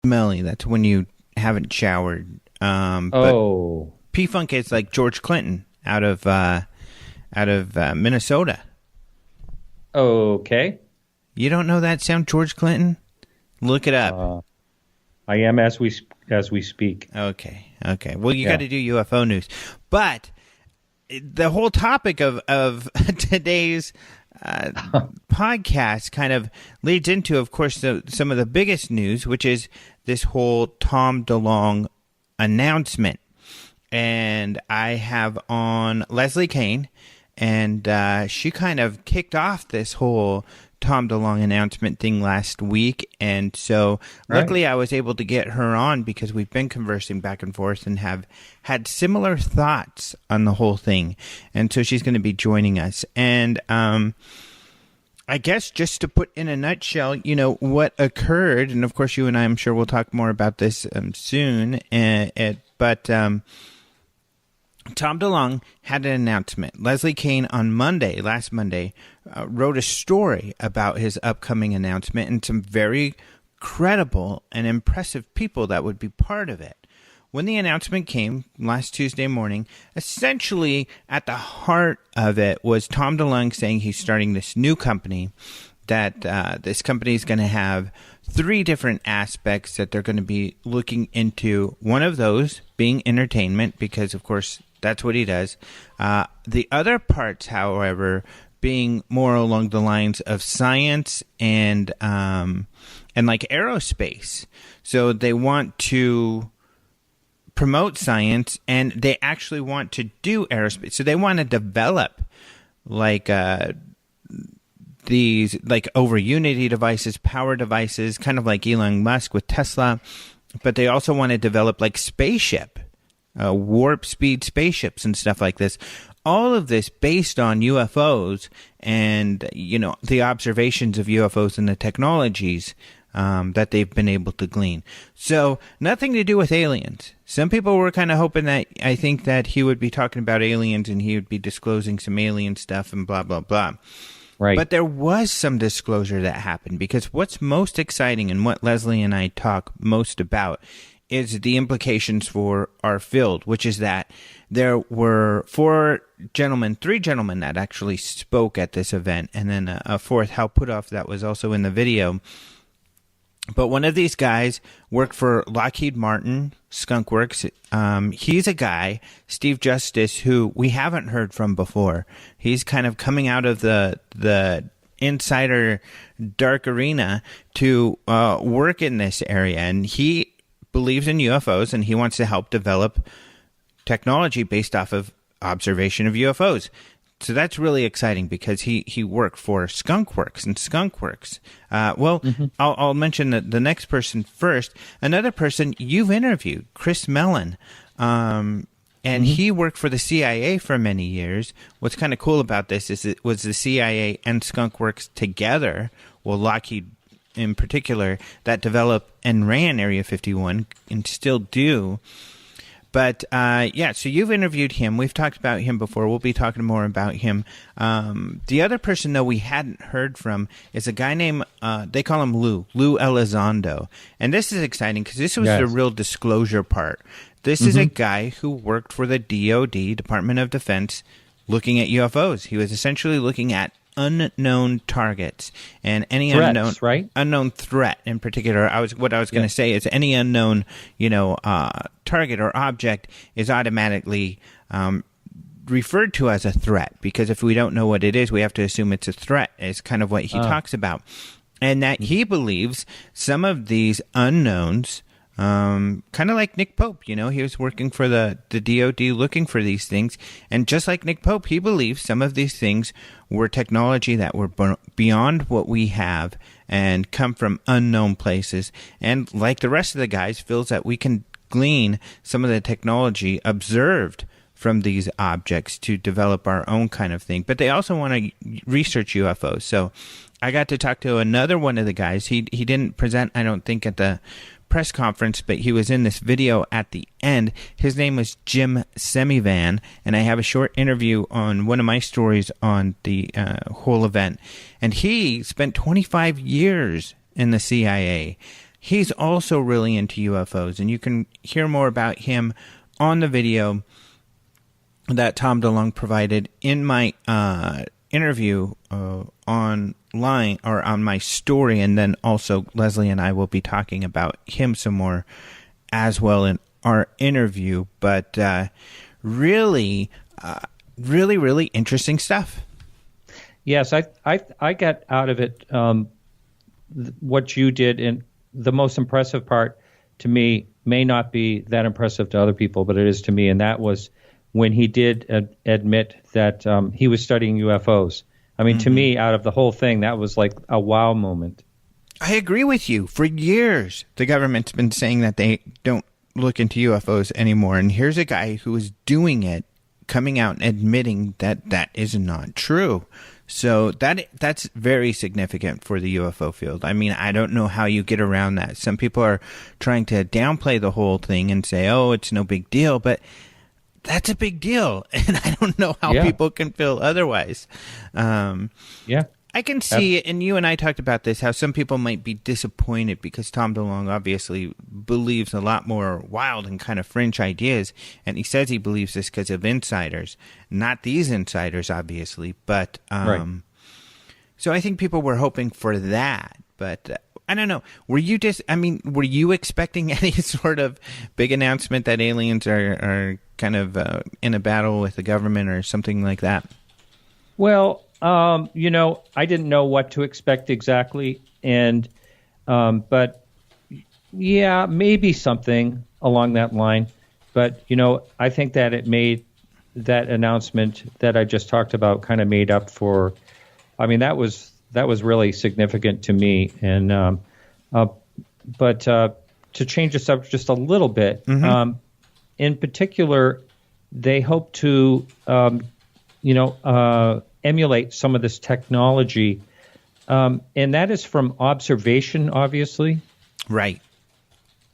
smelly. That's when you haven't showered. But Oh, P-Funk is like George Clinton out of Minnesota. okay. You don't know that sound, George Clinton? Look it up. I am as we speak. Okay. Well, you Yeah. got to do UFO news, but the whole topic of today's podcast kind of leads into, of course, some of the biggest news, which is this whole Tom DeLonge announcement. And I have on Leslie Kean, and she kind of kicked off this whole Tom DeLonge announcement thing last week. And so luckily I was able to get her on because we've been conversing back and forth and have had similar thoughts on the whole thing. And so she's going to be joining us. And I guess just to put in a nutshell, what occurred, and of course you and I, I'm sure we'll talk more about this soon, but Tom DeLonge had an announcement. Leslie Kean on last Monday, wrote a story about his upcoming announcement and some very credible and impressive people that would be part of it. When the announcement came last Tuesday morning, essentially at the heart of it was Tom DeLonge saying he's starting this new company, that this company is going to have 3 different aspects that they're going to be looking into. One of those being entertainment, because, of course, that's what he does. The other parts, however, being more along the lines of science and like aerospace. So they want to promote science, and they actually want to do aerospace. So they want to develop like these like over Unity devices, power devices, kind of like Elon Musk with Tesla. But they also want to develop like spaceship, warp speed spaceships and stuff like this. All of this based on UFOs and, the observations of UFOs and the technologies that they've been able to glean. So nothing to do with aliens. Some people were kind of hoping that, I think that he would be talking about aliens and he would be disclosing some alien stuff and blah, blah, blah. Right. But there was some disclosure that happened, because what's most exciting and what Leslie and I talk most about is the implications for our field, which is that there were 3 gentlemen that actually spoke at this event, and then a 4th, Hal Putoff, that was also in the video. But one of these guys worked for Lockheed Martin, Skunk Works. He's a guy, Steve Justice, who we haven't heard from before. He's kind of coming out of the insider dark arena to work in this area, and he believes in UFOs, and he wants to help develop technology based off of observation of UFOs. So that's really exciting, because he worked for Skunk Works and Skunk Works. I'll mention the next person first. Another person you've interviewed, Chris Mellon. And he worked for the CIA for many years. What's kind of cool about this is it was the CIA and Skunk Works together, well, Lockheed in particular, that developed and ran Area 51 and still do. But, so you've interviewed him. We've talked about him before. We'll be talking more about him. The other person, though, we hadn't heard from is a guy named, they call him Lou Elizondo. And this is exciting because this was the real disclosure part. This is a guy who worked for the DoD, Department of Defense, looking at UFOs. He was essentially looking at unknown targets and any threats, unknown threat in particular. What I was going to say is any unknown, target or object is automatically referred to as a threat, because if we don't know what it is, we have to assume it's a threat. Is kind of what he talks about, and that he believes some of these unknowns. Kind of like Nick Pope, he was working for the DoD looking for these things. And just like Nick Pope, he believes some of these things were technology that were beyond what we have and come from unknown places. And like the rest of the guys, feels that we can glean some of the technology observed from these objects to develop our own kind of thing. But they also want to research UFOs. So I got to talk to another one of the guys. He didn't present, I don't think, at the press conference, but he was in this video at the end. His name was Jim Semivan, and I have a short interview on one of my stories on the whole event. And he spent 25 years in the CIA, he's also really into UFOs, and you can hear more about him on the video that Tom DeLonge provided in my interview online, or on my story, and then also Leslie and I will be talking about him some more as well in our interview. But really interesting stuff. Yes, I got out of it what you did, and the most impressive part to me may not be that impressive to other people, but it is to me, and that was when he did admit that he was studying UFOs. I mean, to me, out of the whole thing, that was like a wow moment. I agree with you. For years, the government's been saying that they don't look into UFOs anymore, and here's a guy who is doing it, coming out and admitting that that is not true. So that's very significant for the UFO field. I mean, I don't know how you get around that. Some people are trying to downplay the whole thing and say, oh, it's no big deal, but that's a big deal, and I don't know how people can feel otherwise. I can see, and you and I talked about this, how some people might be disappointed because Tom DeLonge obviously believes a lot more wild and kind of fringe ideas, and he says he believes this because of insiders, not these insiders, obviously, but so I think people were hoping for that, but I don't know. Were you expecting any sort of big announcement that aliens are kind of in a battle with the government or something like that? Well, I didn't know what to expect exactly, and but yeah, maybe something along that line. But I think that it made that announcement that I just talked about kind of made up for. I mean, that was really significant to me, and but to change the subject just a little bit, in particular, they hope to emulate some of this technology, and that is from observation, obviously. Right.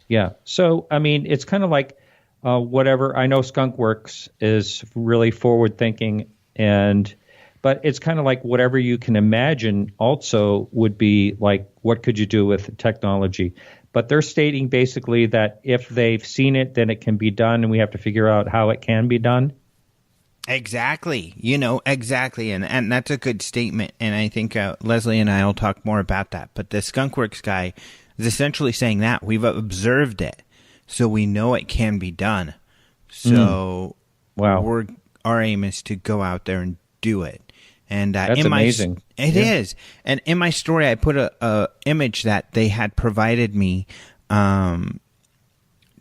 Yeah. So, I mean, it's kind of like whatever. I know Skunk Works is really forward thinking, but it's kind of like whatever you can imagine also would be like, what could you do with technology? But they're stating basically that if they've seen it, then it can be done, and we have to figure out how it can be done. Exactly. Exactly. And that's a good statement. And I think Leslie and I will talk more about that. But the Skunkworks guy is essentially saying that we've observed it, so we know it can be done. So our aim is to go out there and do it. And that's amazing. It is. And in my story, I put a image that they had provided me. Tom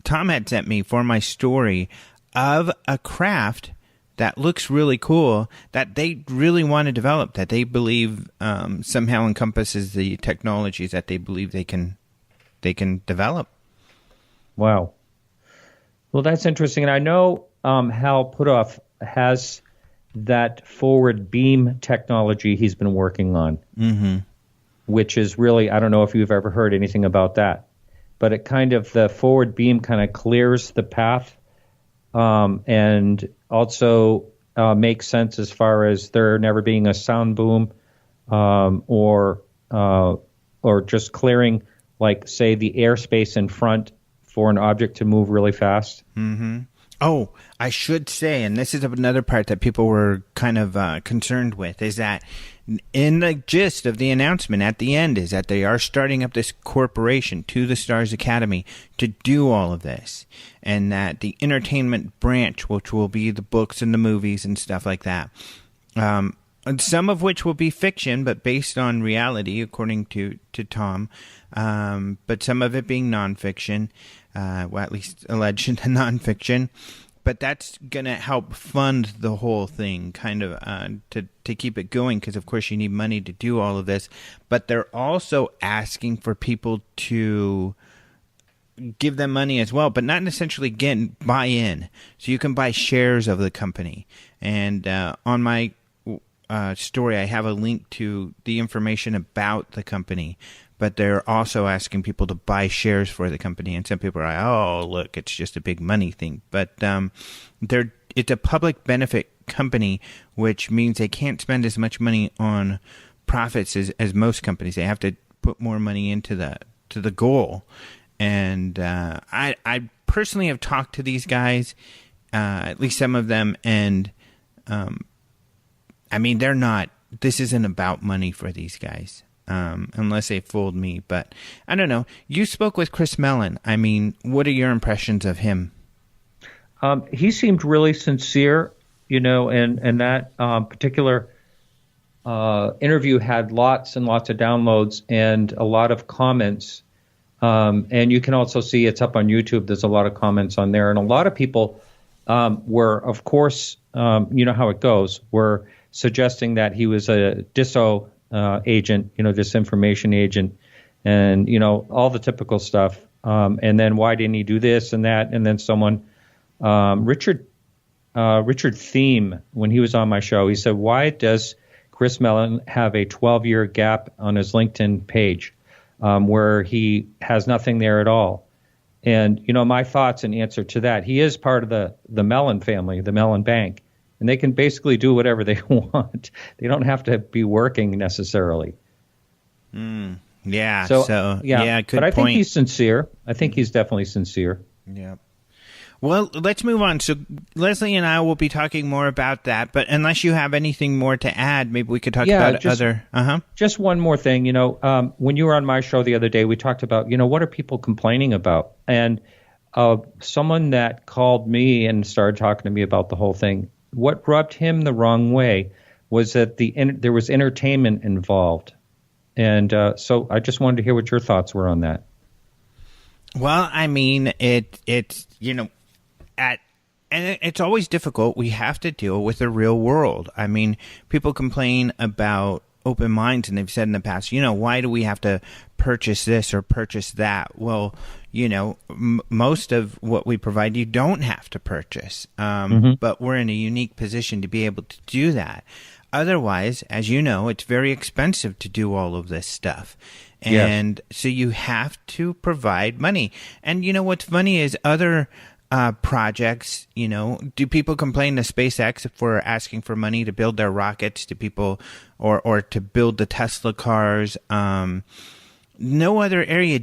had sent me for my story of a craft that looks really cool, that they really want to develop, that they believe somehow encompasses the technologies that they believe they can develop. Wow. Well, that's interesting. And I know Hal Puthoff has that forward beam technology he's been working on, which is really, I don't know if you've ever heard anything about that, but it kind of, the forward beam kind of clears the path, and also makes sense as far as there never being a sound boom, or just clearing, like, say, the airspace in front for an object to move really fast. Oh, I should say, and this is another part that people were kind of concerned with, is that in the gist of the announcement at the end is that they are starting up this corporation, To the Stars Academy, to do all of this. And that the entertainment branch, which will be the books and the movies and stuff like that, and some of which will be fiction, but based on reality, according to Tom, but some of it being nonfiction, well, at least alleged nonfiction. But that's going to help fund the whole thing, kind of to keep it going, because, of course, you need money to do all of this. But they're also asking for people to give them money as well, but not essentially buy in. So you can buy shares of the company. And on my story, I have a link to the information about the company. But they're also asking people to buy shares for the company. And some people are like, oh, look, it's just a big money thing. But it's a public benefit company, which means they can't spend as much money on profits as most companies. They have to put more money into to the goal. And I personally have talked to these guys, at least some of them, and I mean, this isn't about money for these guys, unless they fooled me. But I don't know. You spoke with Chris Mellon. I mean, what are your impressions of him? He seemed really sincere, and that particular interview had lots and lots of downloads and a lot of comments. And you can also see it's up on YouTube. There's a lot of comments on there. And a lot of people were, of course, you know how it goes, were suggesting that he was a diso agent, disinformation agent, and, all the typical stuff. And then why didn't he do this and that? And then someone, Richard Thiem, when he was on my show, he said, why does Chris Mellon have a 12-year gap on his LinkedIn page where he has nothing there at all? And, my thoughts in answer to that, he is part of the Mellon family, the Mellon Bank, and they can basically do whatever they want. They don't have to be working necessarily. Yeah. So good but I point. think he's sincere. I think he's definitely sincere. Yeah. Well, let's move on. So Leslie and I will be talking more about that, but unless you have anything more to add, maybe we could talk about other... Just one more thing. When you were on my show the other day, we talked about, what are people complaining about? And someone that called me and started talking to me about the whole thing, what rubbed him the wrong way was that there was entertainment involved. And so I just wanted to hear what your thoughts were on that. Well, I mean, it's and it's always difficult. We have to deal with the real world. I mean, people complain about open minds, and they've said in the past, why do we have to purchase this or purchase that? Well, most of what we provide you don't have to purchase, but we're in a unique position to be able to do that. Otherwise, as you know, it's very expensive to do all of this stuff. And so you have to provide money. And what's funny is other projects, do people complain to SpaceX for asking for money to build their rockets? Do people, or to build the Tesla cars? No other area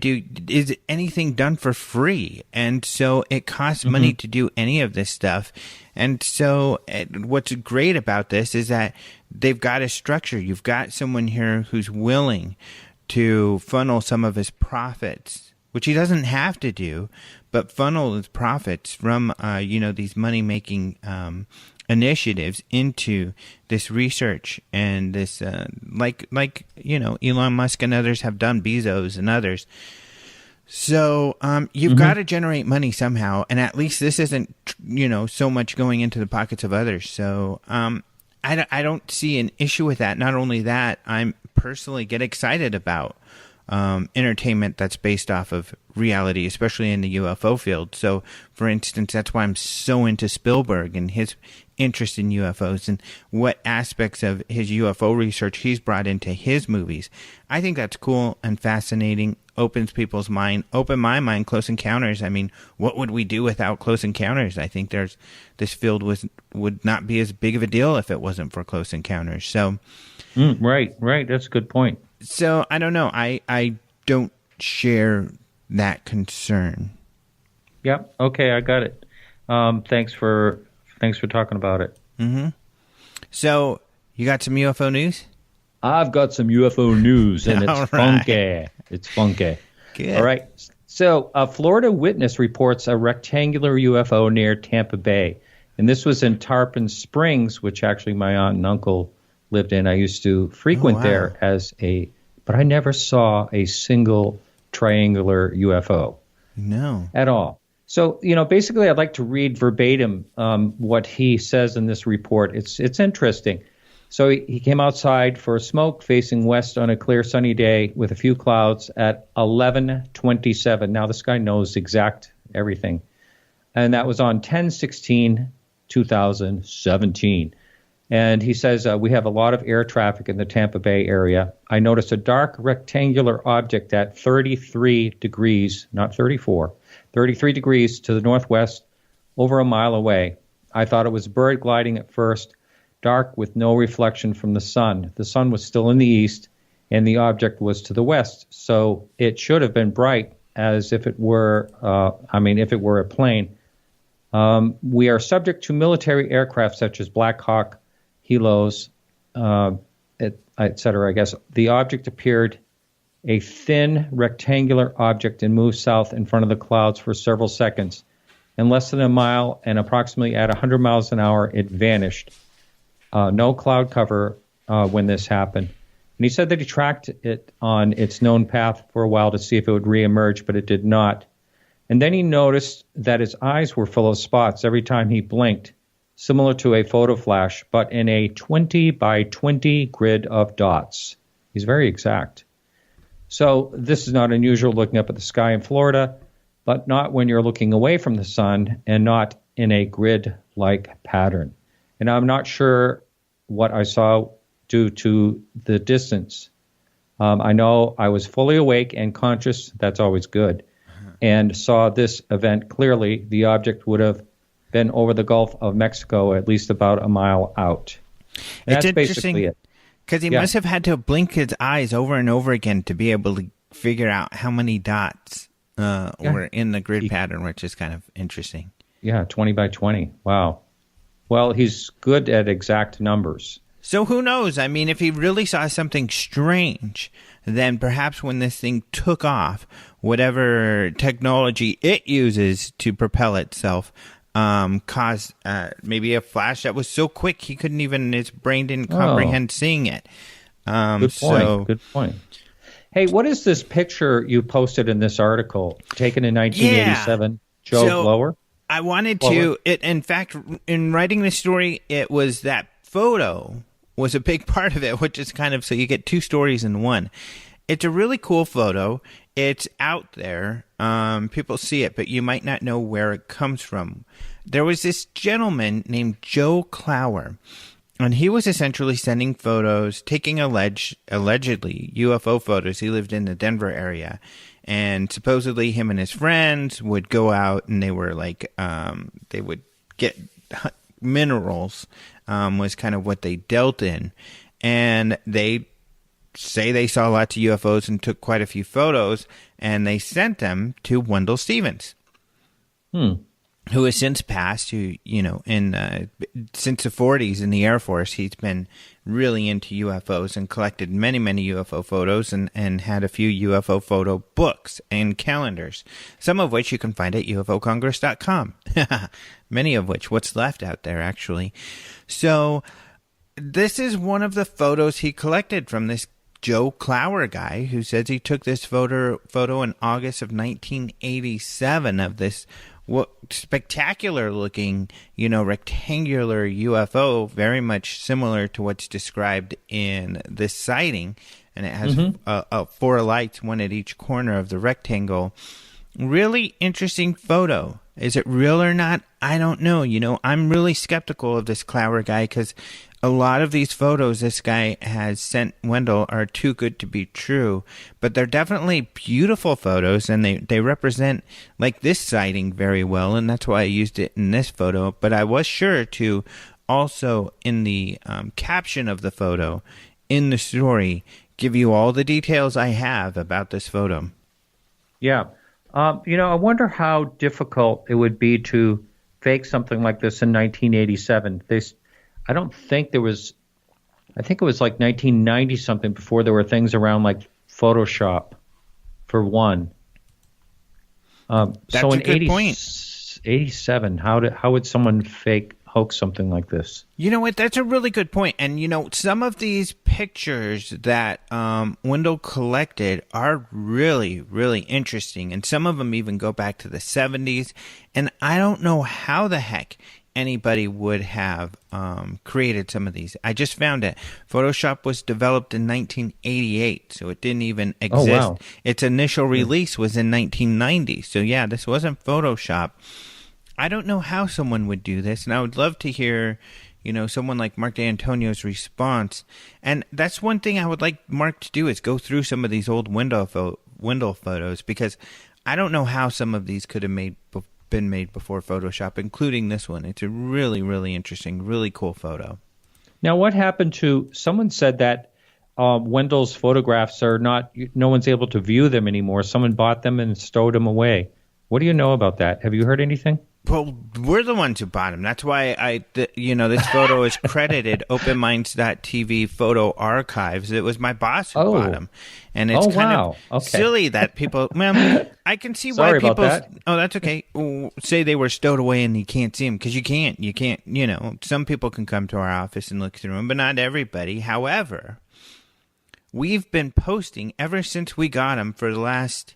is anything done for free. And so it costs money to do any of this stuff. And so what's great about this is that they've got a structure. You've got someone here who's willing to funnel some of his profits, which he doesn't have to do, but funnel his profits from, these money-making initiatives into this research and this, like Elon Musk and others have done, Bezos and others. So you've got to generate money somehow, and at least this isn't, so much going into the pockets of others. So I don't see an issue with that. Not only that, I'm personally get excited about entertainment that's based off of reality, especially in the UFO field. So, for instance, that's why I'm so into Spielberg and his interest in UFOs and what aspects of his UFO research he's brought into his movies. I think that's cool and fascinating, opens people's mind, opened my mind. Close Encounters, I mean, what would we do without Close Encounters? I think this field would not be as big of a deal if it wasn't for Close Encounters. So, right, that's a good point. So I don't know. I don't share that concern. Yep. Okay, I got it. Thanks for talking about it. So you got some UFO news? I've got some UFO news, and it's All right. funky. It's funky. Good. All right. So a Florida witness reports a rectangular UFO near Tampa Bay, and this was in Tarpon Springs, which actually my aunt and uncle lived in. I used to frequent there but I never saw a single triangular UFO. No. At all. So, basically I'd like to read verbatim what he says in this report. It's interesting. So he came outside for a smoke facing west on a clear sunny day with a few clouds at 11:27. Now this guy knows exact everything. And that was on 10/16/2017. And he says, we have a lot of air traffic in the Tampa Bay area. I noticed a dark rectangular object at 33 degrees, not 34, 33 degrees to the northwest, over a mile away. I thought it was a bird gliding at first, dark with no reflection from the sun. The sun was still in the east, and the object was to the west. So it should have been bright as if it were, if it were a plane. We are subject to military aircraft such as Black Hawk, Helos, et cetera, I guess. The object appeared a thin rectangular object and moved south in front of the clouds for several seconds. In less than a mile and approximately at 100 miles an hour, it vanished. No cloud cover when this happened. And he said that he tracked it on its known path for a while to see if it would reemerge, but it did not. And then he noticed that his eyes were full of spots every time he blinked, similar to a photo flash, but in a 20 by 20 grid of dots. He's very exact. So this is not unusual looking up at the sky in Florida, but not when you're looking away from the sun and not in a grid-like pattern. And I'm not sure what I saw due to the distance. I know I was fully awake and conscious. That's always good. And saw this event clearly. The object would have been over the Gulf of Mexico, at least about a mile out. And that's basically it. Because he must have had to blink his eyes over and over again to be able to figure out how many dots were in the grid pattern, which is kind of interesting. Yeah, 20 by 20. Wow. Well, he's good at exact numbers. So who knows? I mean, if he really saw something strange, then perhaps when this thing took off, whatever technology it uses to propel itself caused maybe a flash that was so quick he couldn't even, his brain didn't comprehend seeing it. Good point. Hey, what is this picture you posted in this article taken in 1987? Joe Blower? I wanted to, in fact, in writing this story, it was that photo was a big part of it, which is kind of, so you get two stories in one. It's a really cool photo. It's out there. People see it, but you might not know where it comes from. There was this gentleman named Joe Clower, and he was essentially sending photos, taking allegedly UFO photos. He lived in the Denver area, and supposedly him and his friends would go out, and they were like, they would get minerals, was kind of what they dealt in, and they say they saw lots of UFOs and took quite a few photos, and they sent them to Wendell Stevens, who has since passed, who, since the 40s in the Air Force, he's been really into UFOs and collected many, many UFO photos and had a few UFO photo books and calendars, some of which you can find at ufocongress.com. Many of which, what's left out there, actually. So this is one of the photos he collected from this Joe Clower guy, who says he took this photo in August of 1987 of this spectacular looking, rectangular UFO, very much similar to what's described in this sighting. And it has 4 lights, one at each corner of the rectangle. Really interesting photo. Is it real or not? I don't know. I'm really skeptical of this Clower guy because a lot of these photos this guy has sent Wendell are too good to be true, but they're definitely beautiful photos, and they represent like this sighting very well, and that's why I used it in this photo. But I was sure to also, in the caption of the photo, in the story, give you all the details I have about this photo. Yeah. I wonder how difficult it would be to fake something like this in 1987. I don't think there was, I think it was like 1990 something before there were things around like Photoshop, for one. That's so in a good point. 87, how would someone hoax something like this? You know what? That's a really good point. And, some of these pictures that Wendell collected are really, really interesting. And some of them even go back to the 70s. And I don't know how the heck anybody would have created some of these. I just found it. Photoshop was developed in 1988, so it didn't even exist. Oh, wow. Its initial release was in 1990. So, yeah, this wasn't Photoshop. I don't know how someone would do this, and I would love to hear, someone like Mark D'Antonio's response. And that's one thing I would like Mark to do is go through some of these old Wendell photos, because I don't know how some of these could have been made before Photoshop, including this one. It's a really, really interesting, really cool photo. Now, what happened to, someone said that Wendell's photographs are not, no one's able to view them anymore. Someone bought them and stowed them away. What do you know about that? Have you heard anything? Well, we're the ones who bought them. That's why this photo is credited openminds.tv photo archives. It was my boss who bought them. And it's kind of silly that people, well, I can see why people, that's okay, say they were stowed away and you can't see them, because you can't, some people can come to our office and look through them, but not everybody. However, we've been posting ever since we got them for the last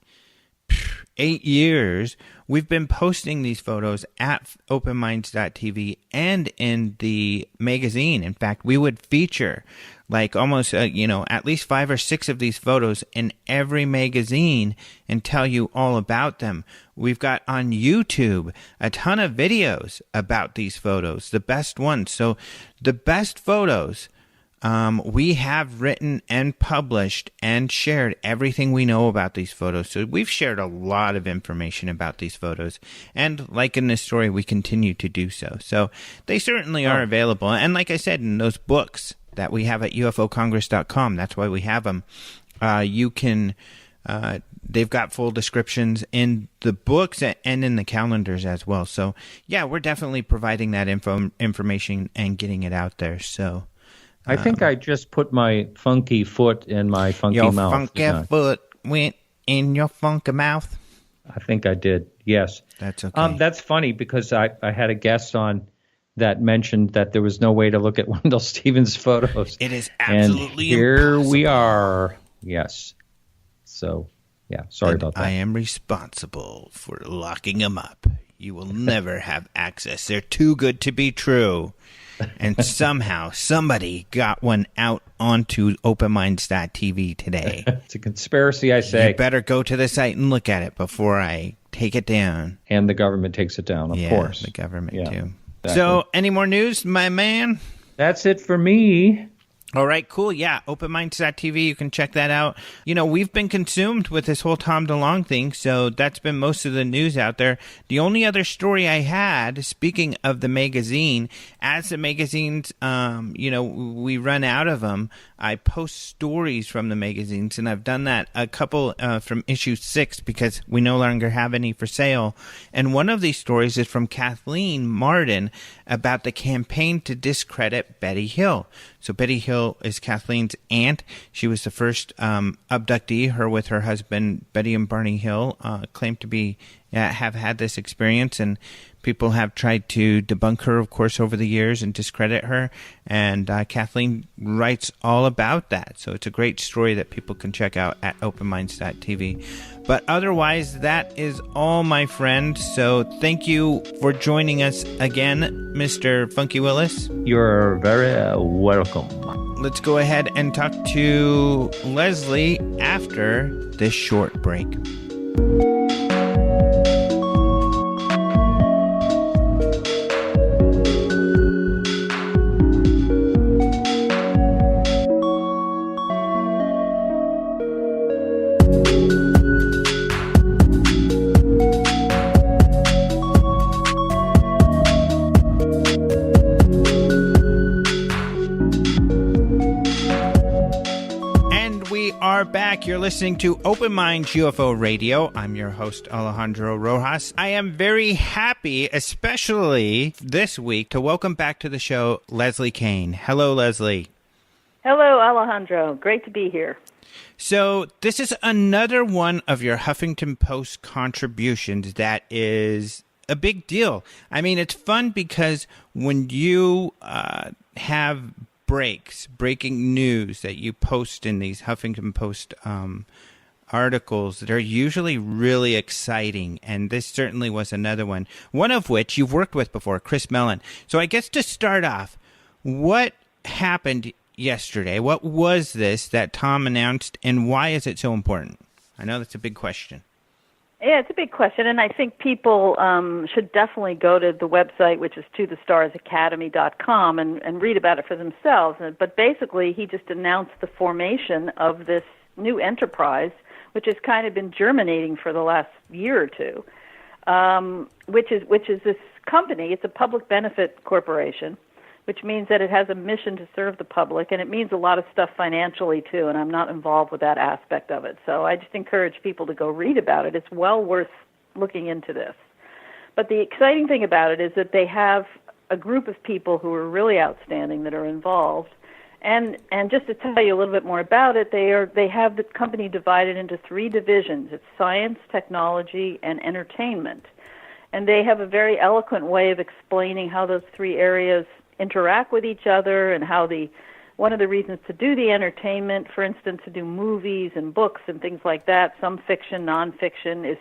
8 years. We've been posting these photos at openminds.tv and in the magazine. In fact, we would feature like almost, at least 5 or 6 of these photos in every magazine and tell you all about them. We've got on YouTube a ton of videos about these photos, the best ones. So the best photos, we have written and published and shared everything we know about these photos. So we've shared a lot of information about these photos. And like in this story, we continue to do so. So they certainly are available. And like I said, in those books that we have at ufocongress.com, that's why we have them. You can, they've got full descriptions in the books and in the calendars as well. So yeah, we're definitely providing that information and getting it out there. So I think I just put my funky foot in my funky mouth. Your funky foot went in your funky mouth? I think I did, yes. That's okay. That's funny because I had a guest on that mentioned that there was no way to look at Wendell Stevens' photos. It is absolutely and here impossible. We are. Yes. So, yeah, sorry about that. I am responsible for locking them up. You will never have access. They're too good to be true. And somehow somebody got one out onto openminds.tv today. It's a conspiracy, I say. You better go to the site and look at it before I take it down. And the government takes it down, of course. The government too. Exactly. So, any more news, my man? That's it for me. All right, cool. Yeah, openminds.tv, you can check that out. We've been consumed with this whole Tom DeLonge thing, so that's been most of the news out there. The only other story I had, speaking of the magazine, as the magazines, we run out of them, I post stories from the magazines, and I've done that a couple from issue 6 because we no longer have any for sale. And one of these stories is from Kathleen Marden about the campaign to discredit Betty Hill. So Betty Hill is Kathleen's aunt. She was the first abductee. Her with her husband, Betty and Barney Hill, claimed to be have had this experience, and people have tried to debunk her, of course, over the years and discredit her. And Kathleen writes all about that. So it's a great story that people can check out at openminds.tv. But otherwise, that is all, my friend. So thank you for joining us again, Mr. Funky Willis. You're very welcome. Let's go ahead and talk to Leslie after this short break. Back. You're listening to Open Minds UFO Radio. I'm your host, Alejandro Rojas. I am very happy, especially this week, to welcome back to the show Leslie Kean. Hello, Leslie. Hello, Alejandro. Great to be here. So this is another one of your Huffington Post contributions that is a big deal. I mean, it's fun because when you have breaking news that you post in these Huffington Post articles, they're usually really exciting, and this certainly was another one of which you've worked with before, Chris Mellon. So I guess to start off, what happened yesterday? What was this that Tom announced, and why is it so important? I know that's a big question. Yeah, it's a big question, and I think people should definitely go to the website, which is tothestarsacademy.com, and read about it for themselves. But basically, he just announced the formation of this new enterprise, which has kind of been germinating for the last year or two, which is this company. It's a public benefit corporation which means that it has a mission to serve the public, and it means a lot of stuff financially too, and I'm not involved with that aspect of it. So I just encourage people to go read about it. It's well worth looking into this. But the exciting thing about it is that they have a group of people who are really outstanding that are involved. And just to tell you a little bit more about it, they have the company divided into 3 divisions. It's science, technology, and entertainment. And they have a very eloquent way of explaining how those 3 areas interact with each other, and how one of the reasons to do the entertainment, for instance, to do movies and books and things like that, some fiction, nonfiction,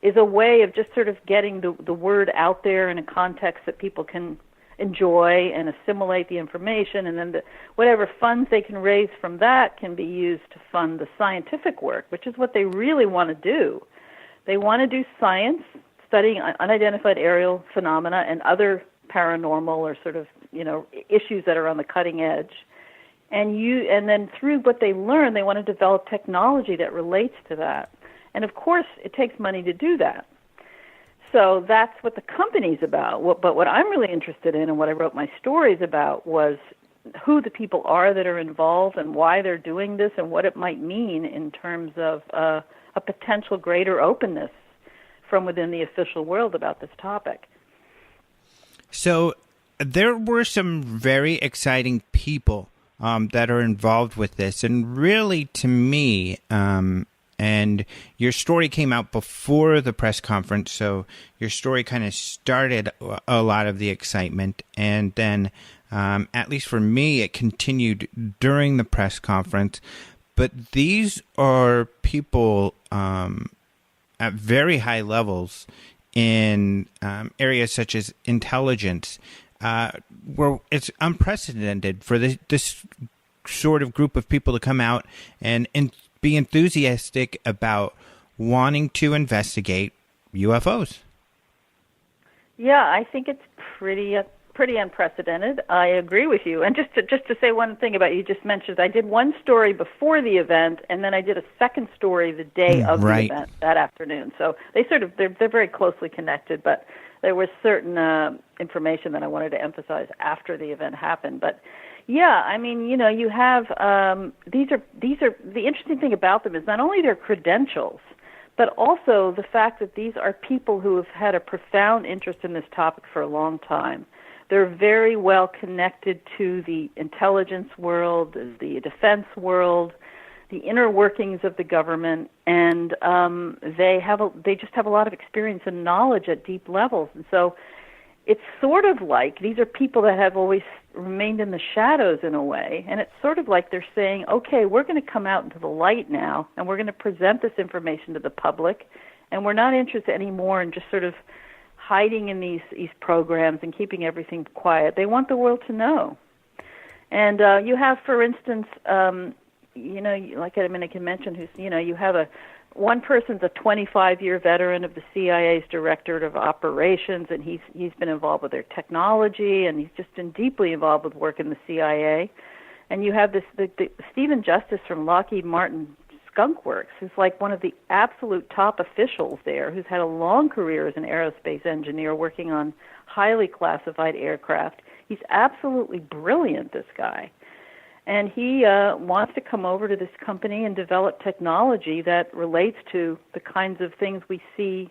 is a way of just sort of getting the word out there in a context that people can enjoy and assimilate the information, and then whatever funds they can raise from that can be used to fund the scientific work, which is what they really want to do. They want to do science, studying unidentified aerial phenomena and other paranormal or sort of, issues that are on the cutting edge. And then through what they learn, they want to develop technology that relates to that. And of course, it takes money to do that. So that's what the company's about. But what I'm really interested in, and what I wrote my stories about, was who the people are that are involved and why they're doing this, and what it might mean in terms of a potential greater openness from within the official world about this topic. So there were some very exciting people that are involved with this. And really, to me, and your story came out before the press conference, so your story kind of started a lot of the excitement. And then, at least for me, it continued during the press conference. But these are people at very high levels in areas such as intelligence, where it's unprecedented for this sort of group of people to come out and be enthusiastic about wanting to investigate UFOs. Yeah, I think it's pretty unprecedented. I agree with you. And just to say one thing about you just mentioned, I did one story before the event, and then I did a second story the day of the event that afternoon. So they're very closely connected, but there was certain information that I wanted to emphasize after the event happened. But yeah, I mean, you have these are the interesting thing about them is not only their credentials, but also the fact that these are people who have had a profound interest in this topic for a long time. They're very well connected to the intelligence world, the defense world, the inner workings of the government, and they just have a lot of experience and knowledge at deep levels. And so it's sort of like these are people that have always remained in the shadows in a way, and it's sort of like they're saying, okay, we're going to come out into the light now, and we're going to present this information to the public, and we're not interested anymore in just sort of hiding in these programs and keeping everything quiet. They want the world to know. And you have, for instance, like I mentioned, who's, you have one person's a 25-year veteran of the CIA's Directorate of Operations, and he's been involved with their technology, and he's just been deeply involved with work in the CIA. And you have the Stephen Justice from Lockheed Martin Skunk Works, who's like one of the absolute top officials there, who's had a long career as an aerospace engineer working on highly classified aircraft. He's absolutely brilliant, this guy. And he wants to come over to this company and develop technology that relates to the kinds of things we see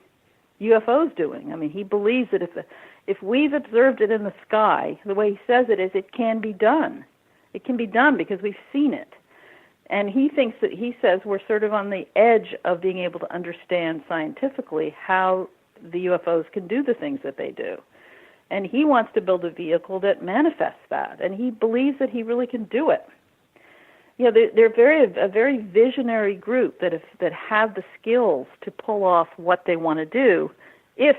UFOs doing. I mean, he believes that if we've observed it in the sky, the way he says it is, it can be done. It can be done because we've seen it. And he says we're sort of on the edge of being able to understand scientifically how the UFOs can do the things that they do. And he wants to build a vehicle that manifests that, and he believes that he really can do it. They're a very visionary group that have the skills to pull off what they want to do, if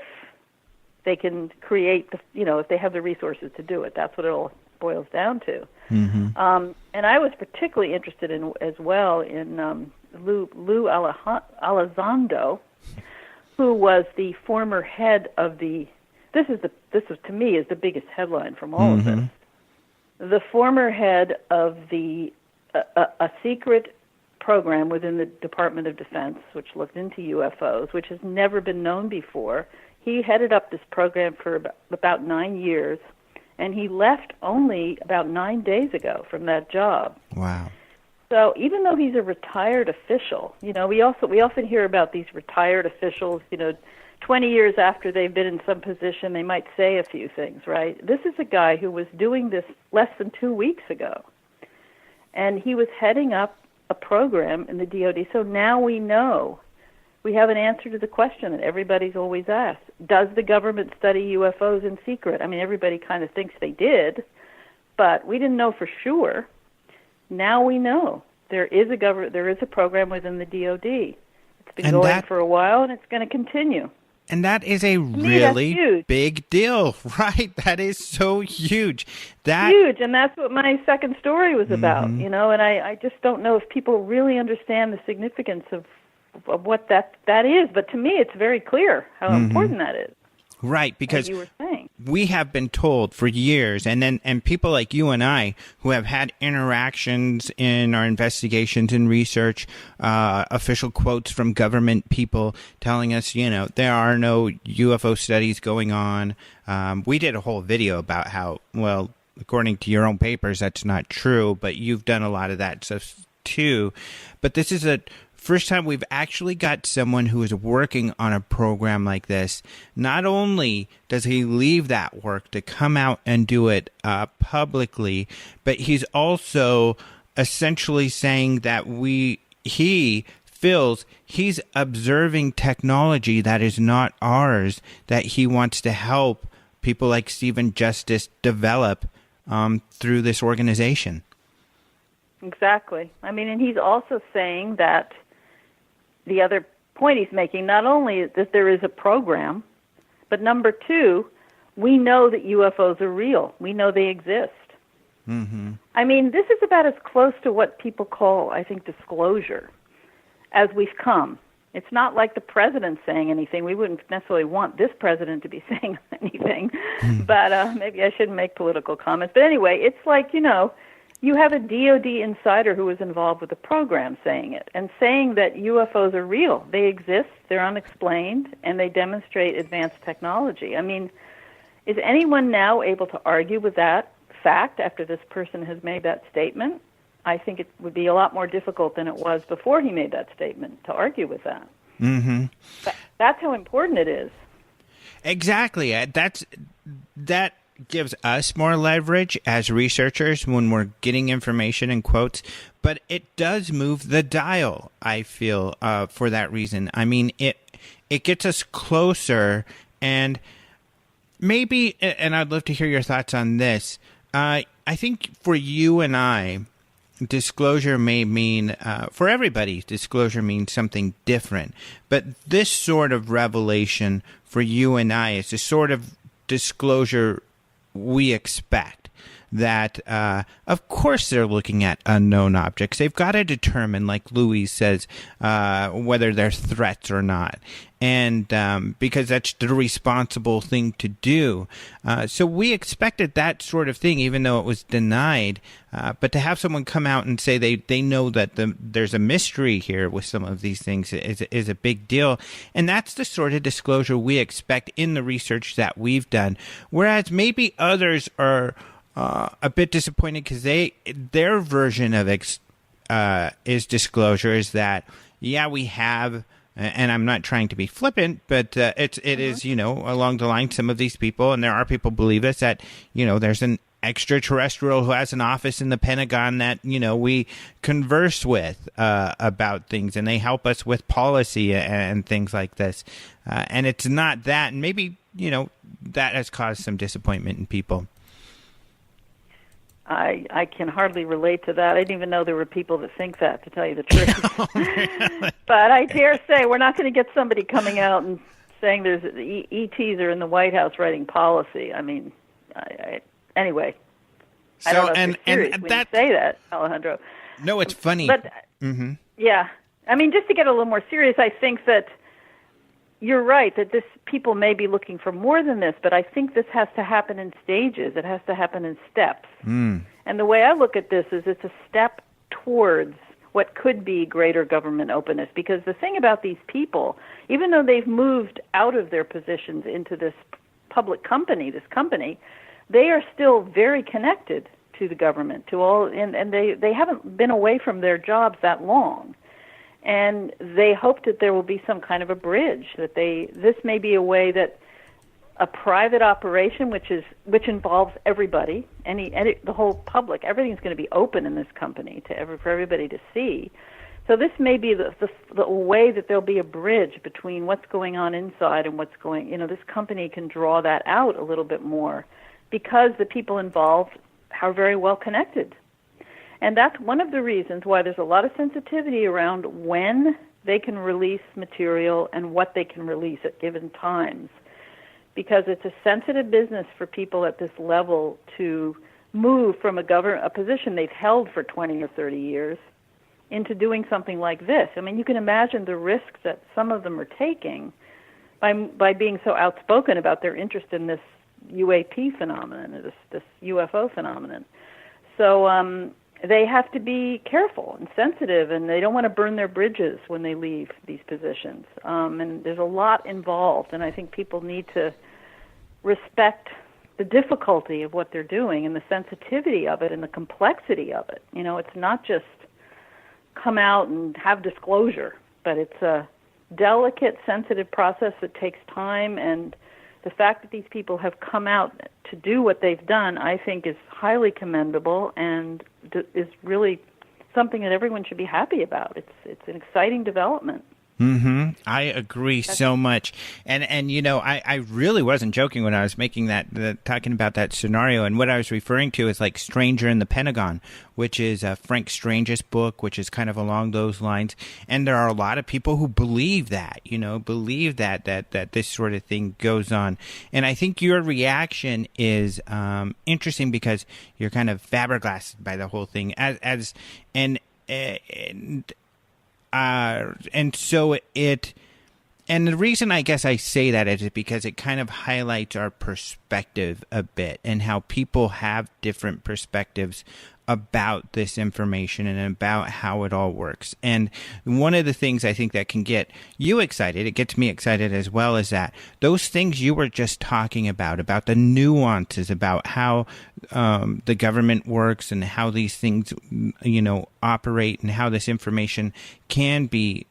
they can create if they have the resources to do it. That's what it all boils down to. Mm-hmm. And I was particularly interested in Lou Elizondo, who was the former head of the. This is to me is the biggest headline from all of this. The former head of a secret program within the Department of Defense, which looked into UFOs, which has never been known before. He headed up this program for about 9 years, and he left only about 9 days ago from that job. Wow. So even though he's a retired official, we often hear about these retired officials, 20 years after they've been in some position, they might say a few things, right? This is a guy who was doing this less than 2 weeks ago, and he was heading up a program in the DoD. So now we know. We have an answer to the question that everybody's always asked. Does the government study UFOs in secret? I mean, everybody kind of thinks they did, but we didn't know for sure. Now we know. There is a program within the DoD. It's been going for a while, and it's going to continue. And that is a really big deal, right? That is so huge. Huge, and that's what my second story was about, and I just don't know if people really understand the significance of what that is. But to me, it's very clear how important that is. Right, because you were saying. We have been told for years, and people like you and I who have had interactions in our investigations and research, official quotes from government people telling us, there are no UFO studies going on. We did a whole video about how, well, according to your own papers, that's not true, but you've done a lot of that stuff too. But this is a first time we've actually got someone who is working on a program like this. Not only does he leave that work to come out and do it publicly, but he's also essentially saying that he feels he's observing technology that is not ours, that he wants to help people like Stephen Justice develop through this organization. Exactly. I mean, and he's also saying that the other point he's making, not only that there is a program, but number two, we know that UFOs are real. We know they exist. Mm-hmm. I mean, this is about as close to what people call, I think, disclosure as we've come. It's not like the president saying anything. We wouldn't necessarily want this president to be saying anything, but maybe I shouldn't make political comments. But anyway, it's like, you have a DoD insider who was involved with the program saying it, and saying that UFOs are real. They exist, they're unexplained, and they demonstrate advanced technology. I mean, is anyone now able to argue with that fact after this person has made that statement? I think it would be a lot more difficult than it was before he made that statement to argue with that. Mm-hmm. That's how important it is. Exactly. That gives us more leverage as researchers when we're getting information and quotes, but it does move the dial, I feel, for that reason. I mean, it gets us closer, and maybe, and I'd love to hear your thoughts on this, I think for you and I, disclosure may mean, for everybody, disclosure means something different, but this sort of revelation for you and I is the sort of disclosure we expect, that of course they're looking at unknown objects. They've got to determine, like Louis says, whether they're threats or not, and because that's the responsible thing to do. So we expected that sort of thing, even though it was denied. But to have someone come out and say they know that there's a mystery here with some of these things is a big deal. And that's the sort of disclosure we expect in the research that we've done. Whereas maybe others are a bit disappointed because their version of is disclosure is that, yeah, we have, and I'm not trying to be flippant, but it is, along the line, some of these people, and there are people believe this, that, there's an extraterrestrial who has an office in the Pentagon that, we converse with about things, and they help us with policy and things like this. And it's not that, and maybe, that has caused some disappointment in people. I can hardly relate to that. I didn't even know there were people that think that, to tell you the truth. Oh, really? But I dare say we're not going to get somebody coming out and saying there's ETs are in the White House writing policy. I mean, anyway. So, I don't know if you're serious when you say that, Alejandro. No, it's funny. But, yeah. I mean, just to get a little more serious, I think that you're right, that people may be looking for more than this, but I think this has to happen in stages. It has to happen in steps. And the way I look at this is it's a step towards what could be greater government openness. Because the thing about these people, even though they've moved out of their positions into this public company, they are still very connected to the government, to all, and they haven't been away from their jobs that long. And they hope that there will be some kind of a bridge, that this may be a way that a private operation, which involves everybody, the whole public, everything's going to be open in this company for everybody to see. So this may be the way that there'll be a bridge between what's going on inside and what's going. This company can draw that out a little bit more, because the people involved are very well connected. And that's one of the reasons why there's a lot of sensitivity around when they can release material and what they can release at given times, because it's a sensitive business for people at this level to move from a position they've held for 20 or 30 years into doing something like this. I mean, you can imagine the risks that some of them are taking by being so outspoken about their interest in this UAP phenomenon, this UFO phenomenon. So they have to be careful and sensitive, and they don't want to burn their bridges when they leave these positions. And there's a lot involved, and I think people need to respect the difficulty of what they're doing and the sensitivity of it and the complexity of it. It's not just come out and have disclosure, but it's a delicate, sensitive process that takes time, and the fact that these people have come out to do what they've done, I think, is highly commendable and is really something that everyone should be happy about. It's an exciting development. Mm-hmm. I agree so much. And I really wasn't joking when I was making talking about that scenario. And what I was referring to is like Stranger in the Pentagon, which is Frank Strange's book, which is kind of along those lines. And there are a lot of people who believe that, that this sort of thing goes on. And I think your reaction is interesting because you're kind of flabbergasted by the whole thing and the reason I guess I say that is because it kind of highlights our perspective a bit and how people have different perspectives about this information and about how it all works. And one of the things I think that can get you excited, it gets me excited as well, is that those things you were just talking about the nuances, about how the government works and how these things, operate, and how this information can be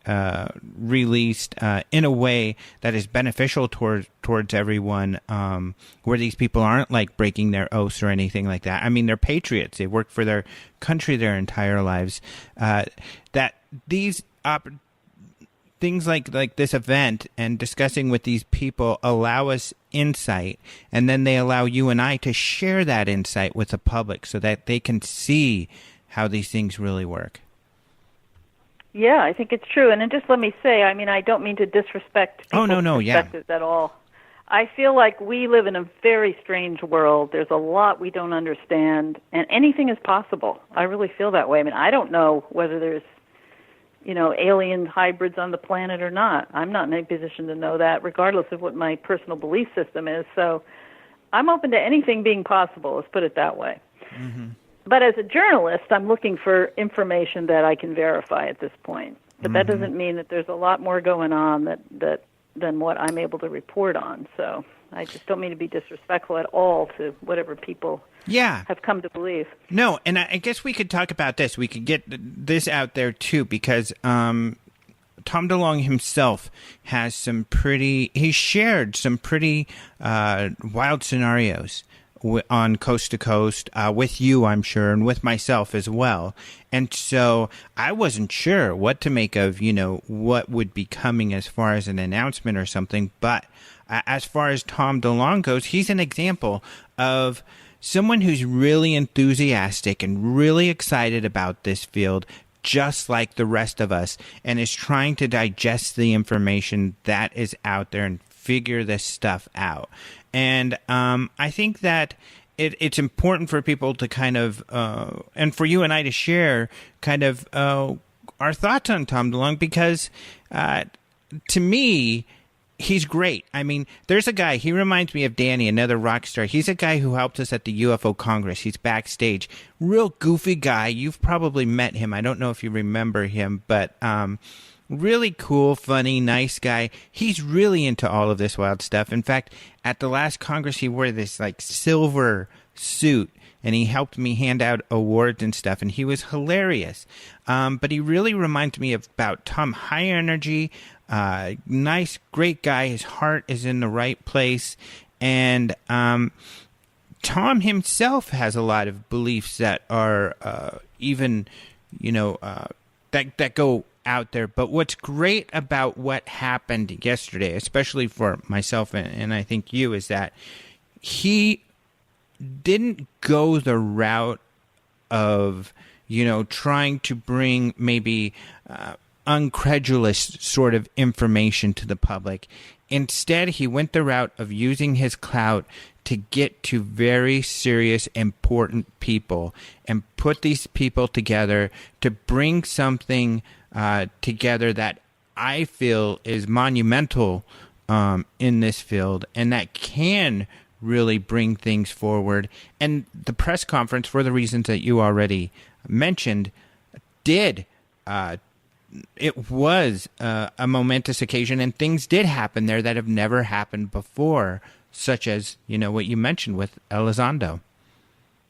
released in a way that is beneficial towards everyone, where these people aren't like breaking their oaths or anything like that. I mean, they're patriots. They work for their country their entire lives. That these things like this event and discussing with these people allow us insight, and then they allow you and I to share that insight with the public so that they can see how these things really work. Yeah, I think it's true. And then just let me say, I mean, I don't mean to disrespect people's perspectives at all. I feel like we live in a very strange world. There's a lot we don't understand, and anything is possible. I really feel that way. I mean, I don't know whether there's, alien hybrids on the planet or not. I'm not in a position to know that, regardless of what my personal belief system is. So I'm open to anything being possible, let's put it that way. Mm-hmm. But as a journalist, I'm looking for information that I can verify at this point. But that doesn't mean that there's a lot more going on than what I'm able to report on. So I just don't mean to be disrespectful at all to whatever people have come to believe. No, and I guess we could talk about this. We could get this out there, too, because Tom DeLonge himself has he shared some pretty wild scenarios on Coast to Coast with you, I'm sure, and with myself as well. And so I wasn't sure what to make of, what would be coming as far as an announcement or something. But as far as Tom DeLonge goes, he's an example of someone who's really enthusiastic and really excited about this field, just like the rest of us, and is trying to digest the information that is out there and figure this stuff out. And I think that it's important for people to kind of, and for you and I to share kind of our thoughts on Tom DeLonge, because to me, he's great. I mean, there's a guy, he reminds me of Danny, another rock star. He's a guy who helped us at the UFO Congress. He's backstage. Real goofy guy. You've probably met him. I don't know if you remember him, but really cool, funny, nice guy. He's really into all of this wild stuff. In fact, at the last Congress, he wore this like silver suit, and he helped me hand out awards and stuff, and he was hilarious. But he really reminds me about Tom. High energy, nice, great guy. His heart is in the right place. And Tom himself has a lot of beliefs that are even, that go out there. But what's great about what happened yesterday, especially for myself and I think you, is that he didn't go the route of, trying to bring maybe uncredulous sort of information to the public. Instead, he went the route of using his clout to get to very serious, important people and put these people together to bring something together that I feel is monumental in this field and that can really bring things forward. And the press conference, for the reasons that you already mentioned, did it was a momentous occasion, and things did happen there that have never happened before, such as, what you mentioned with Elizondo.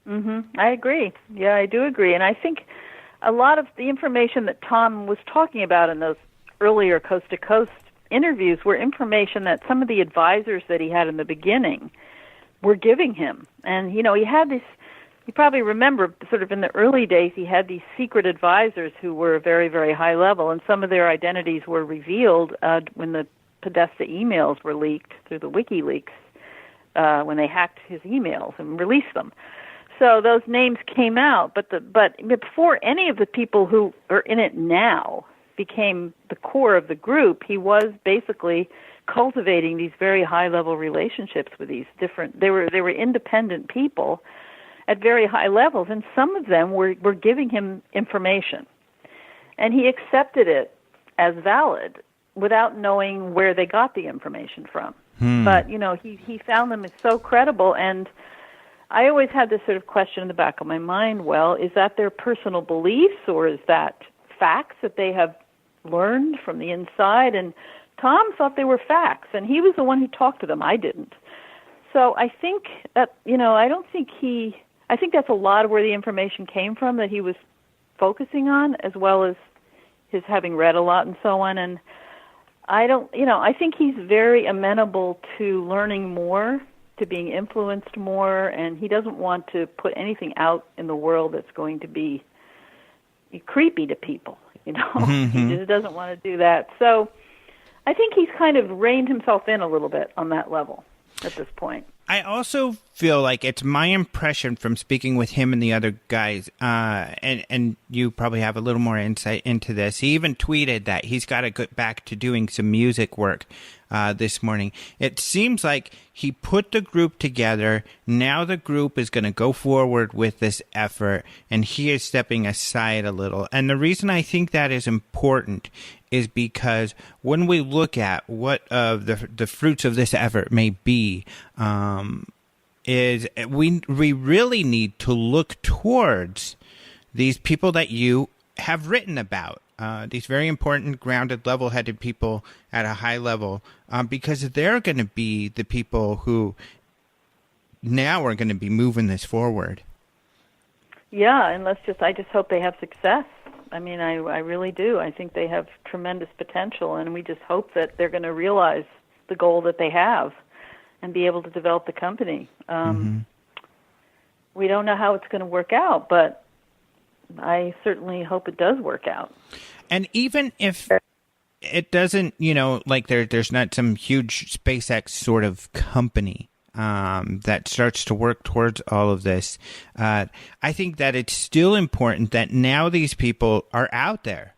Mm-hmm. I agree. Yeah, I do agree. And I think a lot of the information that Tom was talking about in those earlier coast-to-coast interviews were information that some of the advisors that he had in the beginning were giving him. And, he had this, you probably remember sort of in the early days, he had these secret advisors who were very, very high level, and some of their identities were revealed when the Podesta emails were leaked through the WikiLeaks, when they hacked his emails and released them. So those names came out, but before any of the people who are in it now became the core of the group, he was basically cultivating these very high-level relationships with these different, they were independent people at very high levels, and some of them were giving him information. And he accepted it as valid without knowing where they got the information from. But, he found them as so credible, and I always had this sort of question in the back of my mind, well, is that their personal beliefs, or is that facts that they have learned from the inside? And Tom thought they were facts, and he was the one who talked to them. I didn't. So I think that, I think that's a lot of where the information came from that he was focusing on, as well as his having read a lot and so on. And I think he's very amenable to learning more, to being influenced more, and he doesn't want to put anything out in the world that's going to be creepy to people, Mm-hmm. He just doesn't want to do that. So I think he's kind of reined himself in a little bit on that level at this point. I also feel like it's my impression from speaking with him and the other guys, and you probably have a little more insight into this. He even tweeted that he's got to get back to doing some music work this morning. It seems like he put the group together. Now the group is going to go forward with this effort, and he is stepping aside a little. And the reason I think that is important is because when we look at what the fruits of this effort may be, is we really need to look towards these people that you have written about, these very important, grounded, level-headed people at a high level, because they're going to be the people who now are going to be moving this forward. Yeah, and I just hope they have success. I mean, I really do. I think they have tremendous potential, and we just hope that they're going to realize the goal that they have and be able to develop the company. We don't know how it's going to work out, but I certainly hope it does work out. And even if it doesn't, like there's not some huge SpaceX sort of company that starts to work towards all of this, I think that it's still important that now these people are out there.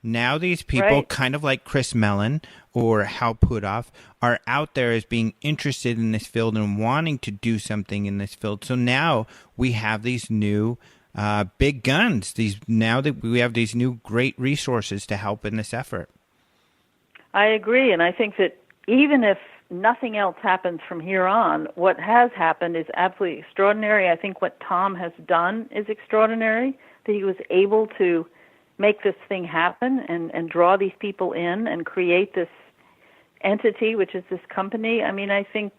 Now these people, right, kind of like Chris Mellon or Hal Puthoff, are out there as being interested in this field and wanting to do something in this field. So now we have these new big guns. Now that we have these new great resources to help in this effort. I agree, and I think that even if nothing else happens from here on, what has happened is absolutely extraordinary. I think what Tom has done is extraordinary, that he was able to make this thing happen and draw these people in and create this entity, which is this company. I mean, I think,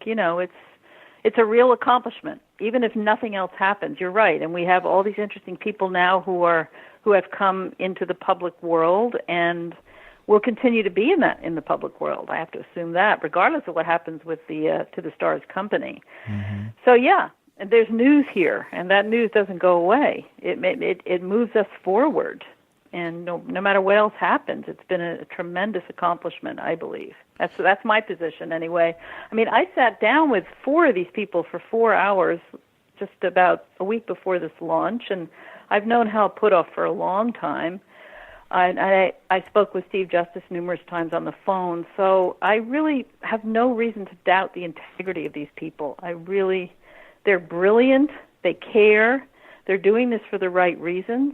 it's a real accomplishment, even if nothing else happens. You're right. And we have all these interesting people now who have come into the public world and will continue to be in the public world. I have to assume that, regardless of what happens with the To the Stars company. Mm-hmm. So yeah, there's news here, and that news doesn't go away. It moves us forward, and no matter what else happens, it's been a tremendous accomplishment, I believe. That's my position anyway. I mean, I sat down with 4 of these people for 4 hours just about a week before this launch, and I've known Hal Puthoff for a long time. I spoke with Steve Justice numerous times on the phone, so I really have no reason to doubt the integrity of these people. They're brilliant, they care, they're doing this for the right reasons.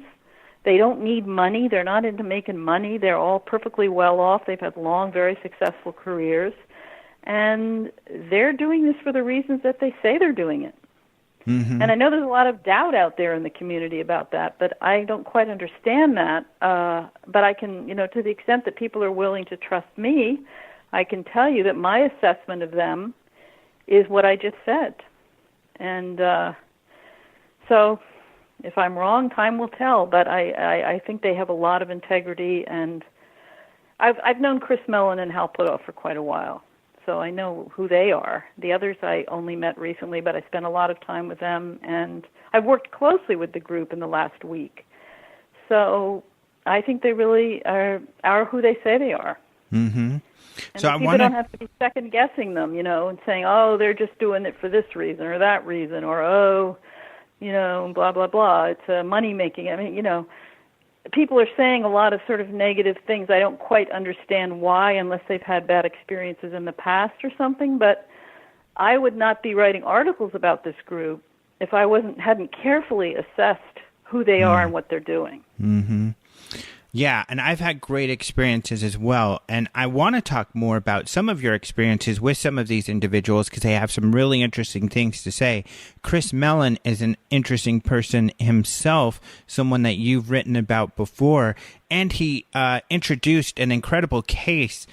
They don't need money, they're not into making money, they're all perfectly well off, they've had long, very successful careers, and they're doing this for the reasons that they say they're doing it. Mm-hmm. And I know there's a lot of doubt out there in the community about that, but I don't quite understand that. But I can, to the extent that people are willing to trust me, I can tell you that my assessment of them is what I just said. And so if I'm wrong, time will tell. But I think they have a lot of integrity. And I've known Chris Mellon and Hal Puthoff for quite a while, so I know who they are. The others I only met recently, but I spent a lot of time with them, and I've worked closely with the group in the last week. So I think they really are who they say they are. Mm-hmm. And so people don't have to be second-guessing them, and saying, oh, they're just doing it for this reason or that reason, or, oh, blah, blah, blah. It's money-making. I mean, people are saying a lot of sort of negative things. I don't quite understand why, unless they've had bad experiences in the past or something, but I would not be writing articles about this group if I hadn't carefully assessed who they are and what they're doing. Mm-hmm. Yeah, and I've had great experiences as well, and I want to talk more about some of your experiences with some of these individuals because they have some really interesting things to say. Chris Mellon is an interesting person himself, someone that you've written about before, and he introduced an incredible case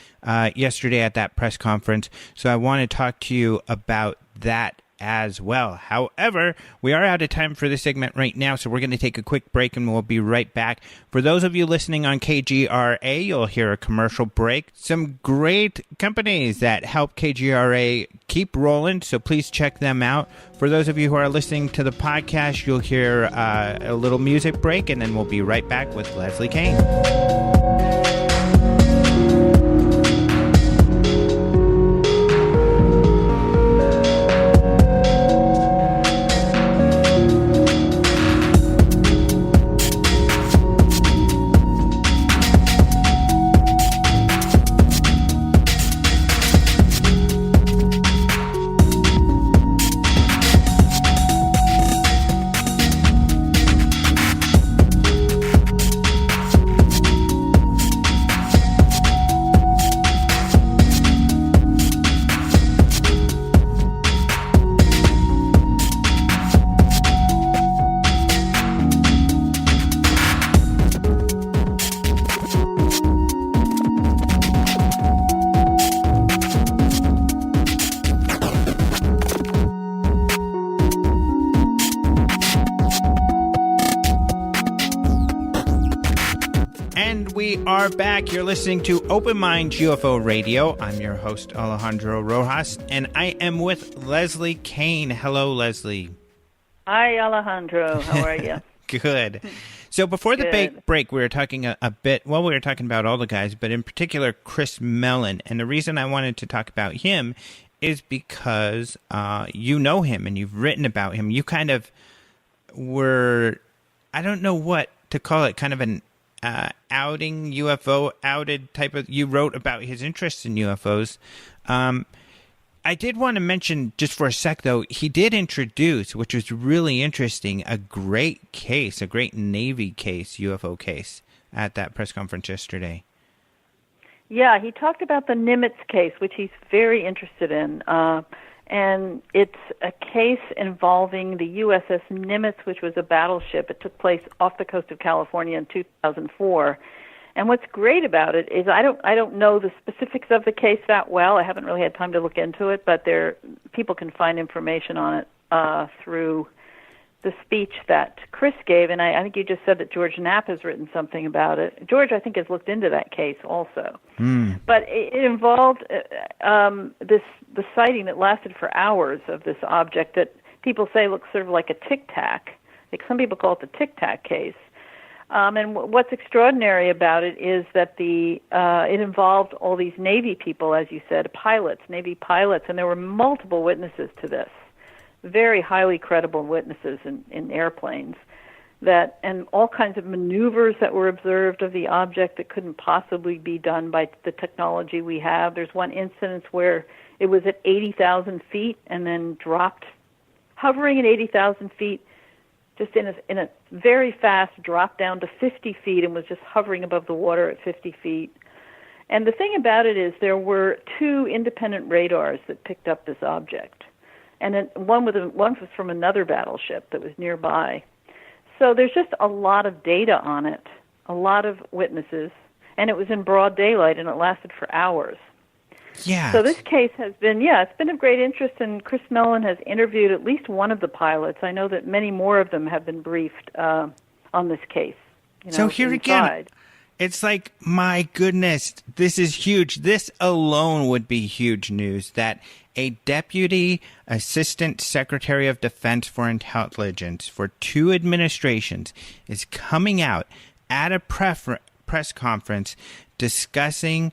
yesterday at that press conference, so I want to talk to you about that as well. However, we are out of time for this segment right now, so we're going to take a quick break and we'll be right back. For those of you listening on KGRA, you'll hear a commercial break. Some great companies that help KGRA keep rolling, so please check them out. For those of you who are listening to the podcast, you'll hear a little music break, and then we'll be right back with Leslie Kean. Are back. You're listening to Open Mind UFO Radio. I'm your host, Alejandro Rojas, and I am with Leslie Kean. Hello, Leslie. Hi, Alejandro. How are you? Good. So before the break, we were talking a bit, well, we were talking about all the guys, but in particular, Chris Mellon. And the reason I wanted to talk about him is because you know him and you've written about him. You kind of were, I don't know what to call it, kind of an outed type of, you wrote about his interest in UFOs. I did want to mention just for a sec though, he did introduce, which was really interesting, a great case, a great Navy case, UFO case at that press conference yesterday. Yeah, he talked about the Nimitz case, which he's very interested in. And it's a case involving the USS Nimitz, which was a battleship. It took place off the coast of California in 2004. And what's great about it is I don't know the specifics of the case that well. I haven't really had time to look into it, but people can find information on it through the speech that Chris gave. And I think you just said that George Knapp has written something about it. George, I think, has looked into that case also. But it involved the sighting that lasted for hours of this object that people say looks sort of like a tic-tac. Like some people call it the tic-tac case. And what's extraordinary about it is that it involved all these Navy people, as you said, Navy pilots, and there were multiple witnesses to this, very highly credible witnesses in airplanes, and all kinds of maneuvers that were observed of the object that couldn't possibly be done by the technology we have. There's one instance where it was at 80,000 feet and then dropped, hovering at 80,000 feet, just in a very fast drop down to 50 feet and was just hovering above the water at 50 feet. And the thing about it is there were two independent radars that picked up this object, and then one was from another battleship that was nearby. So there's just a lot of data on it, a lot of witnesses, and it was in broad daylight, and it lasted for hours. Yeah. So this case has been, it's been of great interest, and Chris Mellon has interviewed at least one of the pilots. I know that many more of them have been briefed on this case. So here again, it's like, my goodness, this is huge. This alone would be huge news, that a Deputy Assistant Secretary of Defense for Intelligence for two administrations is coming out at a press conference discussing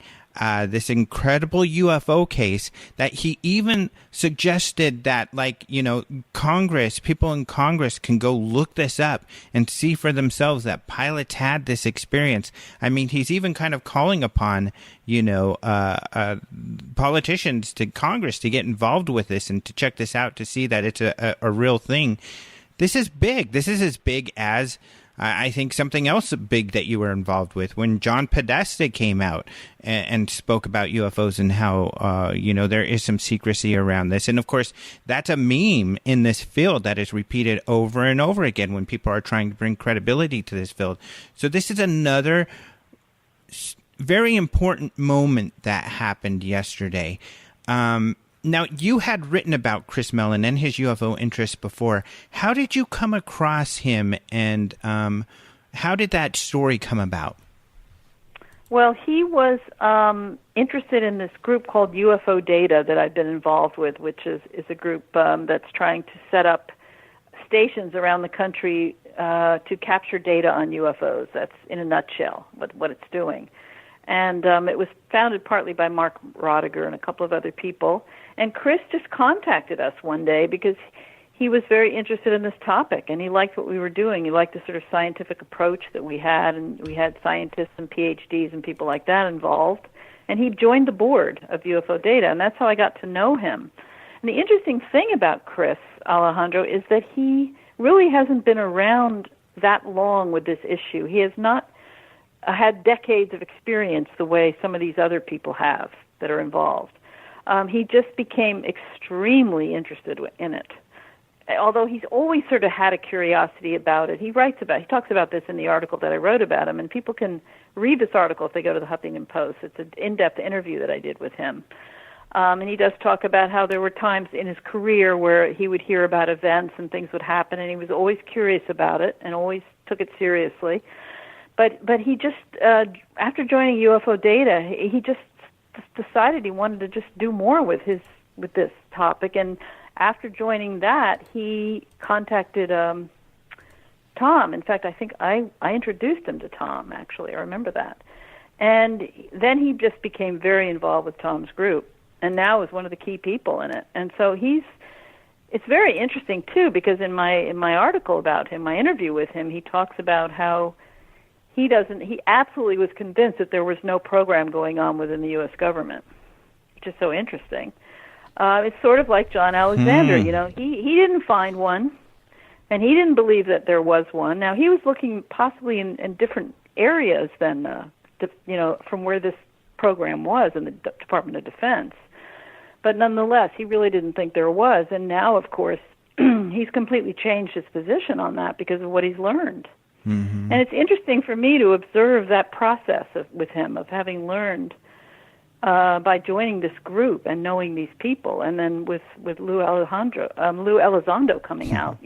this incredible UFO case, that he even suggested that, people in Congress can go look this up and see for themselves that pilots had this experience. I mean, he's even kind of calling upon, politicians to Congress to get involved with this and to check this out to see that it's a real thing. This is big. This is as big as I think something else big that you were involved with when John Podesta came out and spoke about UFOs and how, there is some secrecy around this. And, of course, that's a meme in this field that is repeated over and over again when people are trying to bring credibility to this field. So this is another very important moment that happened yesterday. Now, you had written about Chris Mellon and his UFO interests before. How did you come across him, and how did that story come about? Well, he was interested in this group called UFO Data that I've been involved with, which is a group that's trying to set up stations around the country to capture data on UFOs. That's, in a nutshell, what it's doing. And it was founded partly by Mark Rodiger and a couple of other people. And Chris just contacted us one day because he was very interested in this topic, and he liked what we were doing. He liked the sort of scientific approach that we had, and we had scientists and PhDs and people like that involved. And he joined the board of UFO Data, and that's how I got to know him. And the interesting thing about Chris, Alejandro, is that he really hasn't been around that long with this issue. He has not had decades of experience the way some of these other people have that are involved. He just became extremely interested in it. Although he's always sort of had a curiosity about it. He talks about this in the article that I wrote about him, and people can read this article if they go to the Huffington Post. It's an in-depth interview that I did with him. And he does talk about how there were times in his career where he would hear about events and things would happen, and he was always curious about it and always took it seriously. But he just, after joining UFO Data, he just decided he wanted to just do more with this topic. And after joining that, he contacted Tom. In fact, I think I introduced him to Tom, actually. I remember that. And then he just became very involved with Tom's group, and now is one of the key people in it. And so it's very interesting, too, because in my article about him, my interview with him, he talks about how he absolutely was convinced that there was no program going on within the U.S. government, which is so interesting. It's sort of like John Alexander, he didn't find one, and he didn't believe that there was one. Now, he was looking possibly in different areas than, from where this program was in the Department of Defense. But nonetheless, he really didn't think there was. And now, of course, he's completely changed his position on that because of what he's learned. Mm-hmm. And it's interesting for me to observe that process with him, of having learned by joining this group and knowing these people, and then with Lou Elizondo coming out,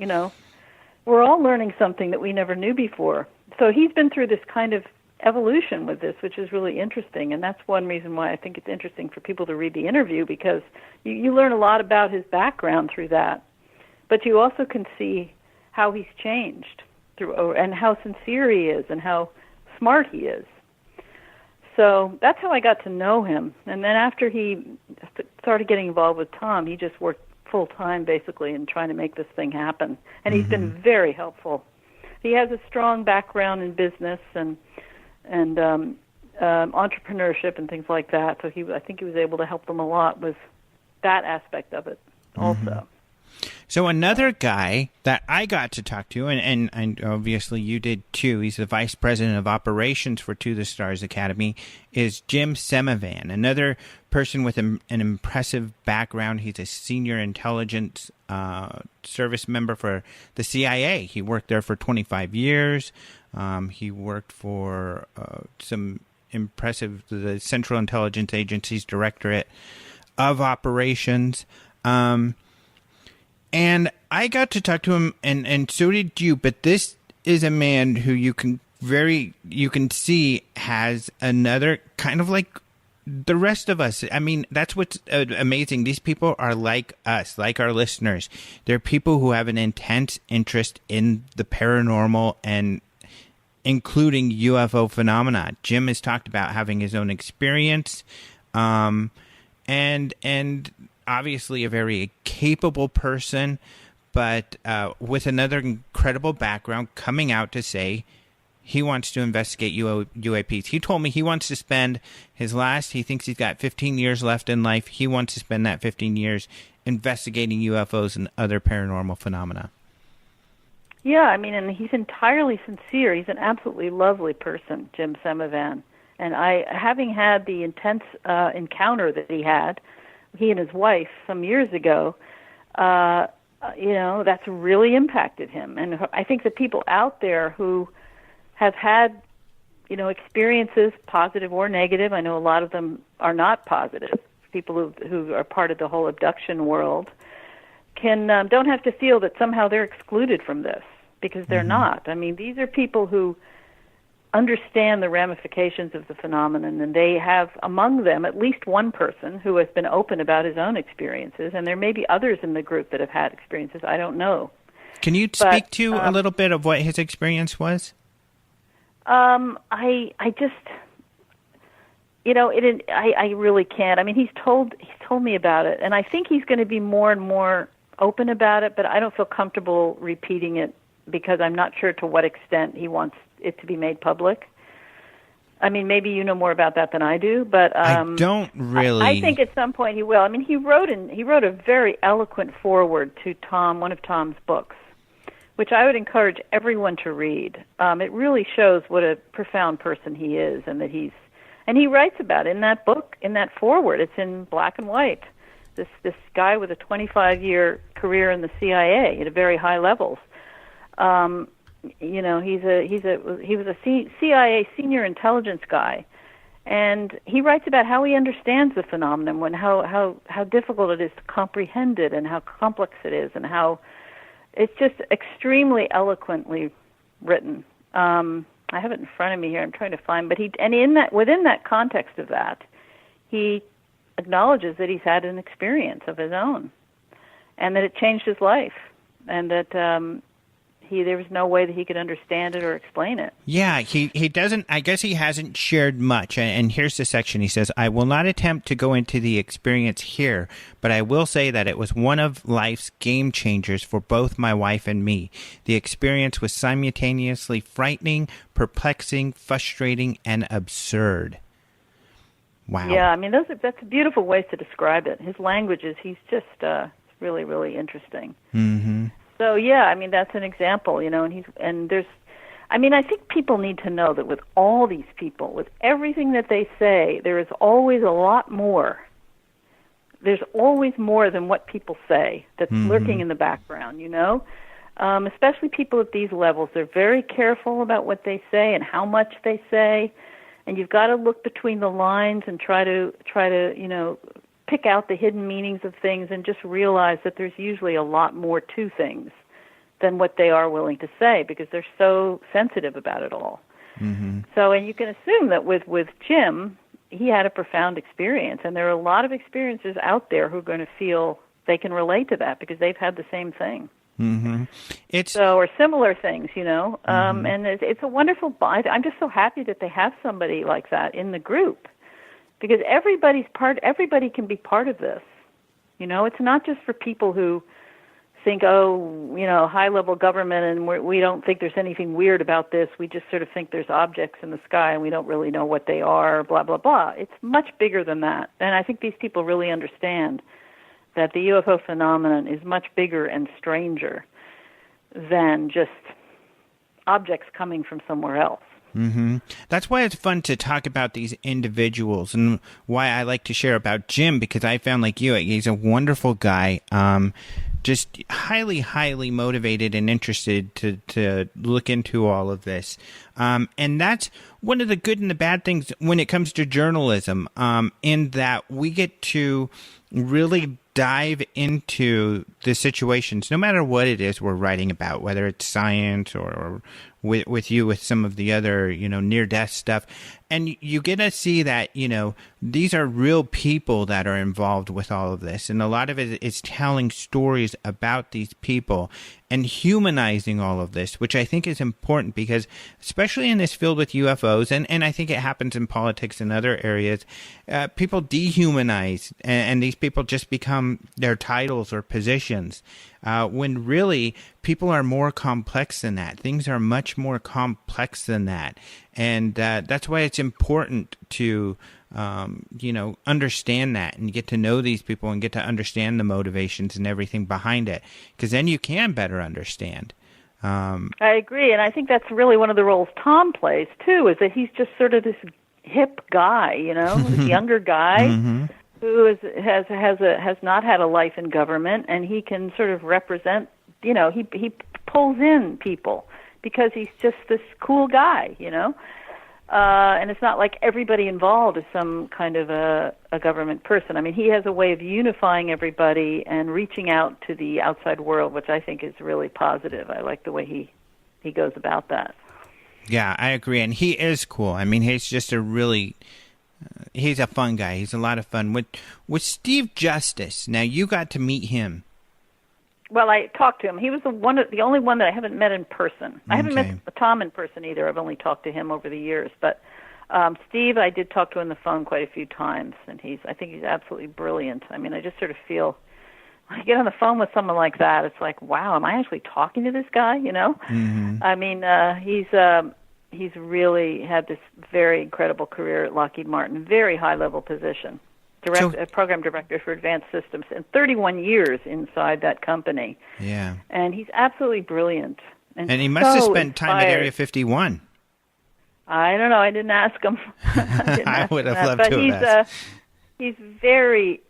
we're all learning something that we never knew before. So he's been through this kind of evolution with this, which is really interesting, and that's one reason why I think it's interesting for people to read the interview, because you learn a lot about his background through that, but you also can see how he's changed and how sincere he is and how smart he is. So that's how I got to know him. And then after he started getting involved with Tom, he just worked full-time, basically, in trying to make this thing happen. And he's been very helpful. He has a strong background in business and entrepreneurship and things like that. So I think he was able to help them a lot with that aspect of it also. So another guy that I got to talk to, and obviously you did too, he's the vice president of operations for To the Stars Academy, is Jim Semivan, another person with an impressive background. He's a senior intelligence service member for the CIA. He worked there for 25 years. He worked for the Central Intelligence Agency's Directorate of Operations. And I got to talk to him, and so did you, but this is a man who you can see has another kind of like the rest of us. I mean, that's what's amazing. These people are like us, like our listeners. They're people who have an intense interest in the paranormal and including UFO phenomena. Jim has talked about having his own experience, and obviously a very capable person, but with another incredible background, coming out to say he wants to investigate UAPs. He told me he wants to spend he thinks he's got 15 years left in life. He wants to spend that 15 years investigating UFOs and other paranormal phenomena. Yeah, I mean, and he's entirely sincere. He's an absolutely lovely person, Jim Semivan. And having had the intense encounter that he and his wife some years ago, that's really impacted him. And I think the people out there who have had, experiences, positive or negative, I know a lot of them are not positive, people who are part of the whole abduction world, don't have to feel that somehow they're excluded from this, because they're not. I mean, these are people who understand the ramifications of the phenomenon, and they have among them at least one person who has been open about his own experiences, and there may be others in the group that have had experiences. I don't know. Can you speak to a little bit of what his experience was? I just, I really can't. I mean, he's told me about it, and I think he's going to be more and more open about it, but I don't feel comfortable repeating it because I'm not sure to what extent he wants it to be made public. I mean, maybe you know more about that than I do, but I don't really. I think at some point he will. I mean, he wrote a very eloquent foreword to one of Tom's books, which I would encourage everyone to read. It really shows what a profound person he is, and he writes about it in that book, in that foreword. It's in black and white. This guy with a 25-year career in the CIA at very high levels. He was a CIA senior intelligence guy, and he writes about how he understands the phenomenon, how difficult it is to comprehend it, and how complex it is, and how it's just extremely eloquently written. I have it in front of me here. I'm trying to find, but within that context of that, he acknowledges that he's had an experience of his own, and that it changed his life, and that there was no way that he could understand it or explain it. Yeah, he doesn't. I guess he hasn't shared much. And here's the section. He says, "I will not attempt to go into the experience here, but I will say that it was one of life's game changers for both my wife and me. The experience was simultaneously frightening, perplexing, frustrating, and absurd." Wow. Yeah, I mean, that's beautiful ways to describe it. His language he's just really, really interesting. Mm-hmm. So yeah, I mean, that's an example, and I think people need to know that with all these people, with everything that they say, there is always a lot more there's always more than what people say that's lurking in the background, especially people at these levels. They're very careful about what they say and how much they say, and you've got to look between the lines and try to pick out the hidden meanings of things and just realize that there's usually a lot more to things than what they are willing to say because they're so sensitive about it all. So, and you can assume that with Jim, he had a profound experience, and there are a lot of experiences out there who are going to feel they can relate to that because they've had the same thing. Or similar things, and it's a wonderful bond. I'm just so happy that they have somebody like that in the group because everybody can be part of this. It's not just for people who think, high-level government, and we don't think there's anything weird about this. We just sort of think there's objects in the sky, and we don't really know what they are, blah, blah, blah. It's much bigger than that. And I think these people really understand that the UFO phenomenon is much bigger and stranger than just objects coming from somewhere else. That's why it's fun to talk about these individuals and why I like to share about Jim, because I found, like you, he's a wonderful guy, just highly, highly motivated and interested to look into all of this. And that's one of the good and the bad things when it comes to journalism, in that we get to really dive into the situations, no matter what it is we're writing about, whether it's science or with you with some of the other, near-death stuff. And you get to see that, these are real people that are involved with all of this. And a lot of it is telling stories about these people and humanizing all of this, which I think is important because, especially in this field with UFOs, and I think it happens in politics and other areas, people dehumanize, and these people just become their titles or positions, when really people are more complex than that. Things are much more complex than that. And that's why it's important to, understand that and get to know these people and get to understand the motivations and everything behind it, because then you can better understand. I agree, and I think that's really one of the roles Tom plays, too, is that he's just sort of this hip guy, this younger guy who has not had a life in government, and he can sort of represent, he pulls in people because he's just this cool guy, and it's not like everybody involved is some kind of a government person. I mean, he has a way of unifying everybody and reaching out to the outside world, which I think is really positive. I like the way he goes about that. Yeah, I agree, and he is cool. I mean, he's just he's a fun guy. He's a lot of fun. With Steve Justice, now you got to meet him. Well, I talked to him. He was the only one that I haven't met in person. I haven't met Tom in person either. I've only talked to him over the years. But Steve, I did talk to on the phone quite a few times, and I think he's absolutely brilliant. I mean, I just sort of feel when I get on the phone with someone like that, it's like, wow, am I actually talking to this guy? I mean, he's really had this very incredible career at Lockheed Martin, very high-level position. Program director for advanced systems, and 31 years inside that company. Yeah. And he's absolutely brilliant. And he must have spent time at Area 51. I don't know. I didn't ask him. I would have loved to have asked. He's very,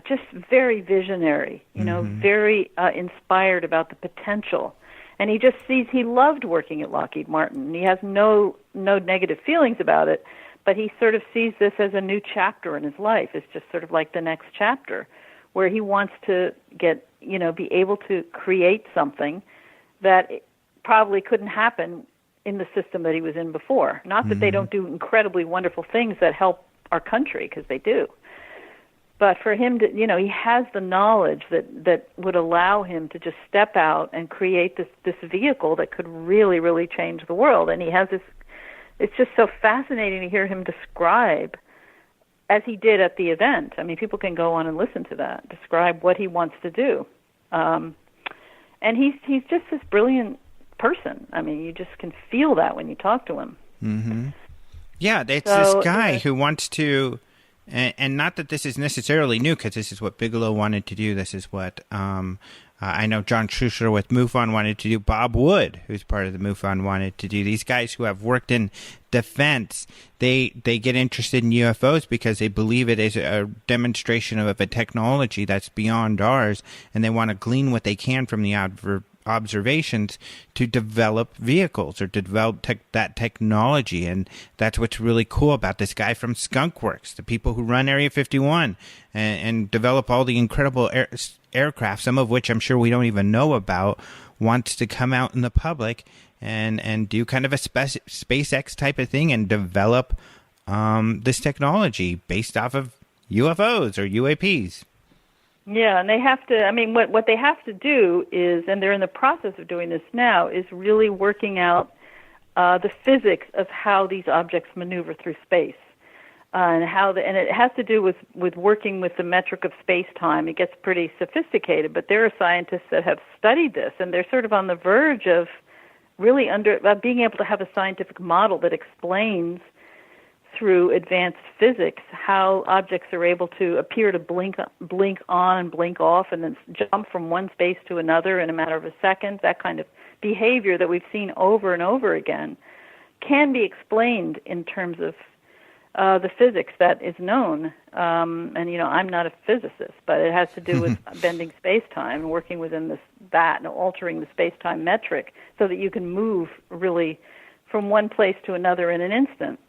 just very visionary, very inspired about the potential. And he just he loved working at Lockheed Martin. And he has no negative feelings about it. But he sort of sees this as a new chapter in his life. It's just sort of like the next chapter where he wants to be able to create something that probably couldn't happen in the system that he was in before. Not that they don't do incredibly wonderful things that help our country, because they do. But for him to, he has the knowledge that would allow him to just step out and create this vehicle that could really, really change the world. And he has this. It's just so fascinating to hear him describe, as he did at the event. I mean, people can go on and listen to that, describe what he wants to do. And he's just this brilliant person. I mean, you just can feel that when you talk to him. Yeah, it's this guy who wants to And not that this is necessarily new, because this is what Bigelow wanted to do. This is what I know John Schuster with MUFON wanted to do. Bob Wood, who's part of the MUFON, wanted to do. These guys who have worked in defense, they get interested in UFOs because they believe it is a demonstration of a technology that's beyond ours, and they want to glean what they can from the observations to develop vehicles or to develop that technology. And that's what's really cool about this guy from Skunk Works, the people who run Area 51 and develop all the incredible aircraft, some of which I'm sure we don't even know about, wants to come out in the public and do kind of a SpaceX type of thing and develop this technology based off of UFOs or UAPs. Yeah, and they have to, I mean, what they have to do is, and they're in the process of doing this now, is really working out the physics of how these objects maneuver through space. And it has to do with working with the metric of space-time. It gets pretty sophisticated, but there are scientists that have studied this, and they're sort of on the verge of really being able to have a scientific model that explains through advanced physics how objects are able to appear to blink on and blink off and then jump from one space to another in a matter of a second. That kind of behavior that we've seen over and over again can be explained in terms of the physics that is known. And, I'm not a physicist, but it has to do with bending space-time and working within that and altering the space-time metric so that you can move really from one place to another in an instant.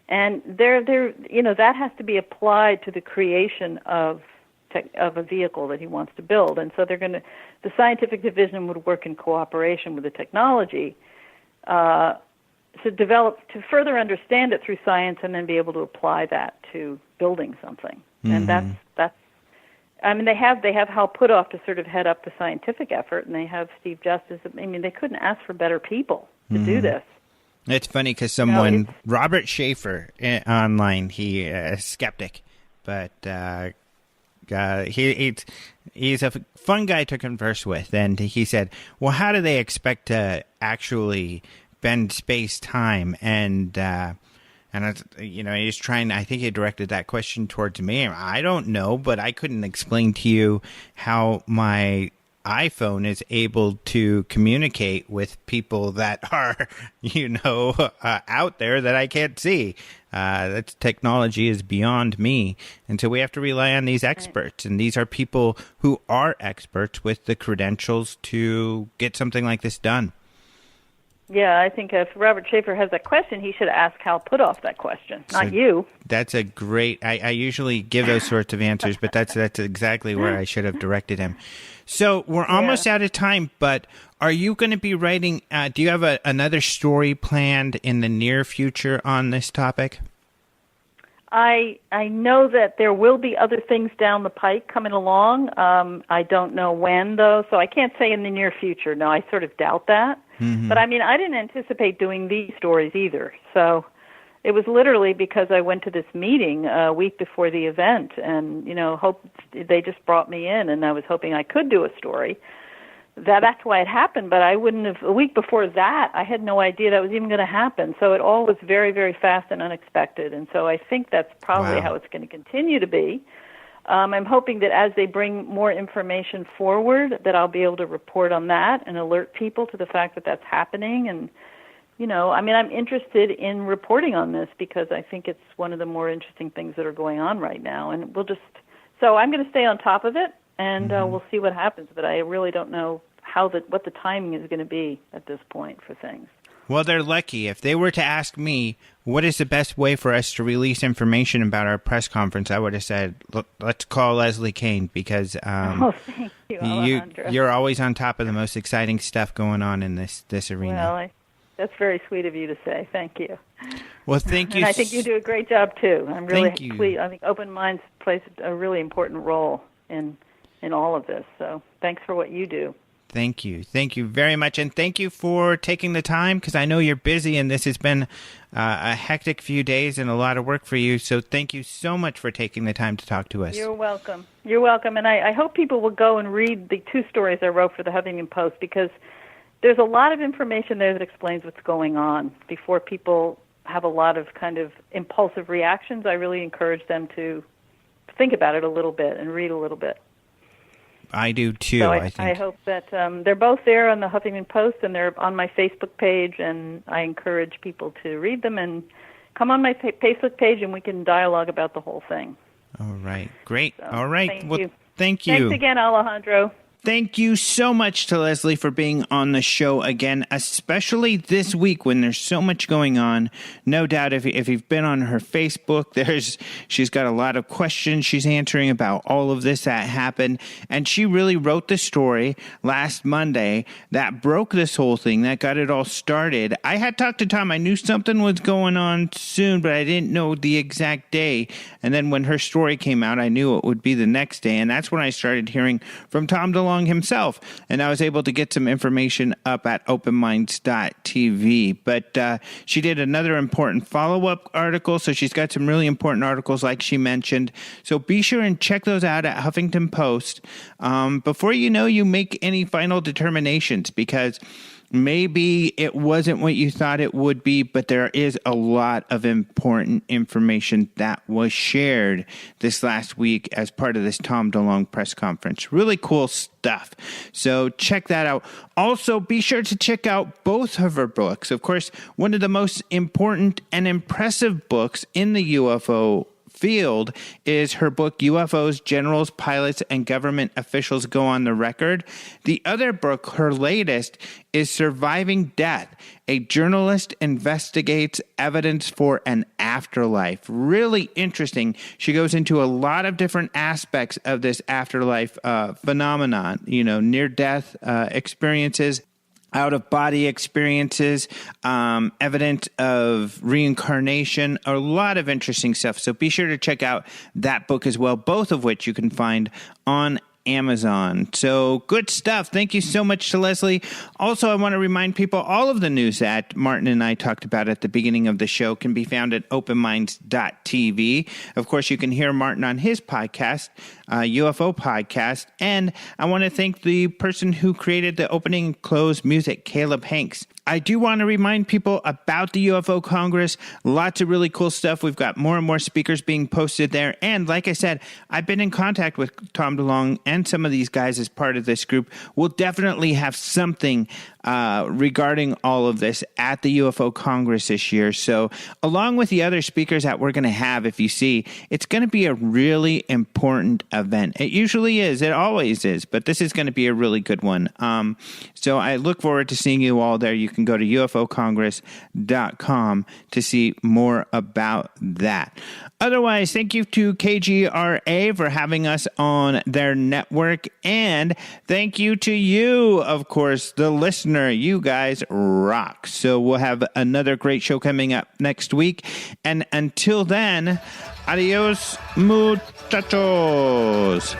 And that has to be applied to the creation of a vehicle that he wants to build. And so the scientific division would work in cooperation with the technology to further understand it through science and then be able to apply that to building something. Mm-hmm. And that's I mean, they have Hal Puthoff to sort of head up the scientific effort, and they have Steve Justice. I mean, they couldn't ask for better people to do this. It's funny because Robert Schaefer online, he's a skeptic, but he's a fun guy to converse with, and he said, well, how do they expect to actually bend space-time? And he's trying, I think he directed that question towards me. I don't know, but I couldn't explain to you how my iPhone is able to communicate with people that are, out there that I can't see. That technology is beyond me. And so we have to rely on these experts. And these are people who are experts with the credentials to get something like this done. Yeah, I think if Robert Schaefer has that question, he should ask Hal Puthoff that question, not you. That's a great... I usually give those sorts of answers, but that's exactly where I should have directed him. So we're almost out of time, but are you going to be writing... do you have another story planned in the near future on this topic? I know that there will be other things down the pike coming along. I don't know when, though, so I can't say in the near future. No, I sort of doubt that. Mm-hmm. But, I mean, I didn't anticipate doing these stories either. So it was literally because I went to this meeting a week before the event and, they just brought me in, and I was hoping I could do a story. That's why it happened, but I wouldn't have, a week before that, I had no idea that was even going to happen. So it all was very, very fast and unexpected. And so I think that's probably how it's going to continue to be. I'm hoping that as they bring more information forward, that I'll be able to report on that and alert people to the fact that that's happening. And, I'm interested in reporting on this because I think it's one of the more interesting things that are going on right now. And so I'm going to stay on top of it. And we'll see what happens, but I really don't know what the timing is going to be at this point for things. Well, they're lucky. If they were to ask me, what is the best way for us to release information about our press conference, I would have said, look, let's call Leslie Kean because thank you, Alejandra. You're always on top of the most exciting stuff going on in this arena. Well, that's very sweet of you to say. Thank you. Well, thank you. And I think you do a great job, too. I'm really Thank you. pleased. I think Open Minds plays a really important role in all of this. So thanks for what you do. Thank you. Thank you very much. And thank you for taking the time because I know you're busy and this has been a hectic few days and a lot of work for you. So thank you so much for taking the time to talk to us. You're welcome. You're welcome. And I hope people will go and read the 2 stories I wrote for the Huffington Post because there's a lot of information there that explains what's going on before people have a lot of kind of impulsive reactions, I really encourage them to think about it a little bit and read a little bit. I do too. So I think. I hope that they're both there on the Huffington Post, and they're on my Facebook page, and I encourage people to read them and come on my Facebook page, and we can dialogue about the whole thing. All right. Great. So, All right. Thank well, you. Thank you. Thanks again, Alejandro. Thank you so much to Leslie for being on the show again, especially this week when there's so much going on. No doubt if you've been on her Facebook, she's got a lot of questions she's answering about all of this that happened. And she really wrote the story last Monday that broke this whole thing, that got it all started. I had talked to Tom. I knew something was going on soon, but I didn't know the exact day. And then when her story came out, I knew it would be the next day. And that's when I started hearing from Tom DeLonge himself, and I was able to get some information up at openminds.tv. But she did another important follow-up article, so she's got some really important articles like she mentioned. So be sure and check those out at Huffington Post before you make any final determinations, because maybe it wasn't what you thought it would be, but there is a lot of important information that was shared this last week as part of this Tom DeLonge press conference. Really cool stuff. So check that out. Also, be sure to check out both of her books. Of course, one of the most important and impressive books in the UFO field is her book, UFOs, Generals, Pilots, and Government Officials Go on the Record. The other book, her latest, is Surviving Death. A journalist investigates evidence for an afterlife. Really interesting. She goes into a lot of different aspects of this afterlife phenomenon, near-death experiences, out-of-body experiences, evidence of reincarnation, a lot of interesting stuff. So be sure to check out that book as well, both of which you can find on Amazon. So good stuff. Thank you so much to Leslie. Also, I want to remind people all of the news that Martin and I talked about at the beginning of the show can be found at openminds.tv. Of course, you can hear Martin on his podcast, UFO podcast. And I want to thank the person who created the opening and close music, Caleb Hanks. I do want to remind people about the UFO Congress. Lots of really cool stuff. We've got more and more speakers being posted there. And like I said, I've been in contact with Tom DeLonge and some of these guys as part of this group. We'll definitely have something regarding all of this at the UFO Congress this year. So along with the other speakers that we're going to have, if you see, it's going to be a really important event. It usually is. It always is. But this is going to be a really good one. So I look forward to seeing you all there. You can go to ufocongress.com to see more about that. Otherwise, thank you to KGRA for having us on their network. And thank you to you, of course, the listener. You guys rock. So we'll have another great show coming up next week. And until then, adios, muchachos.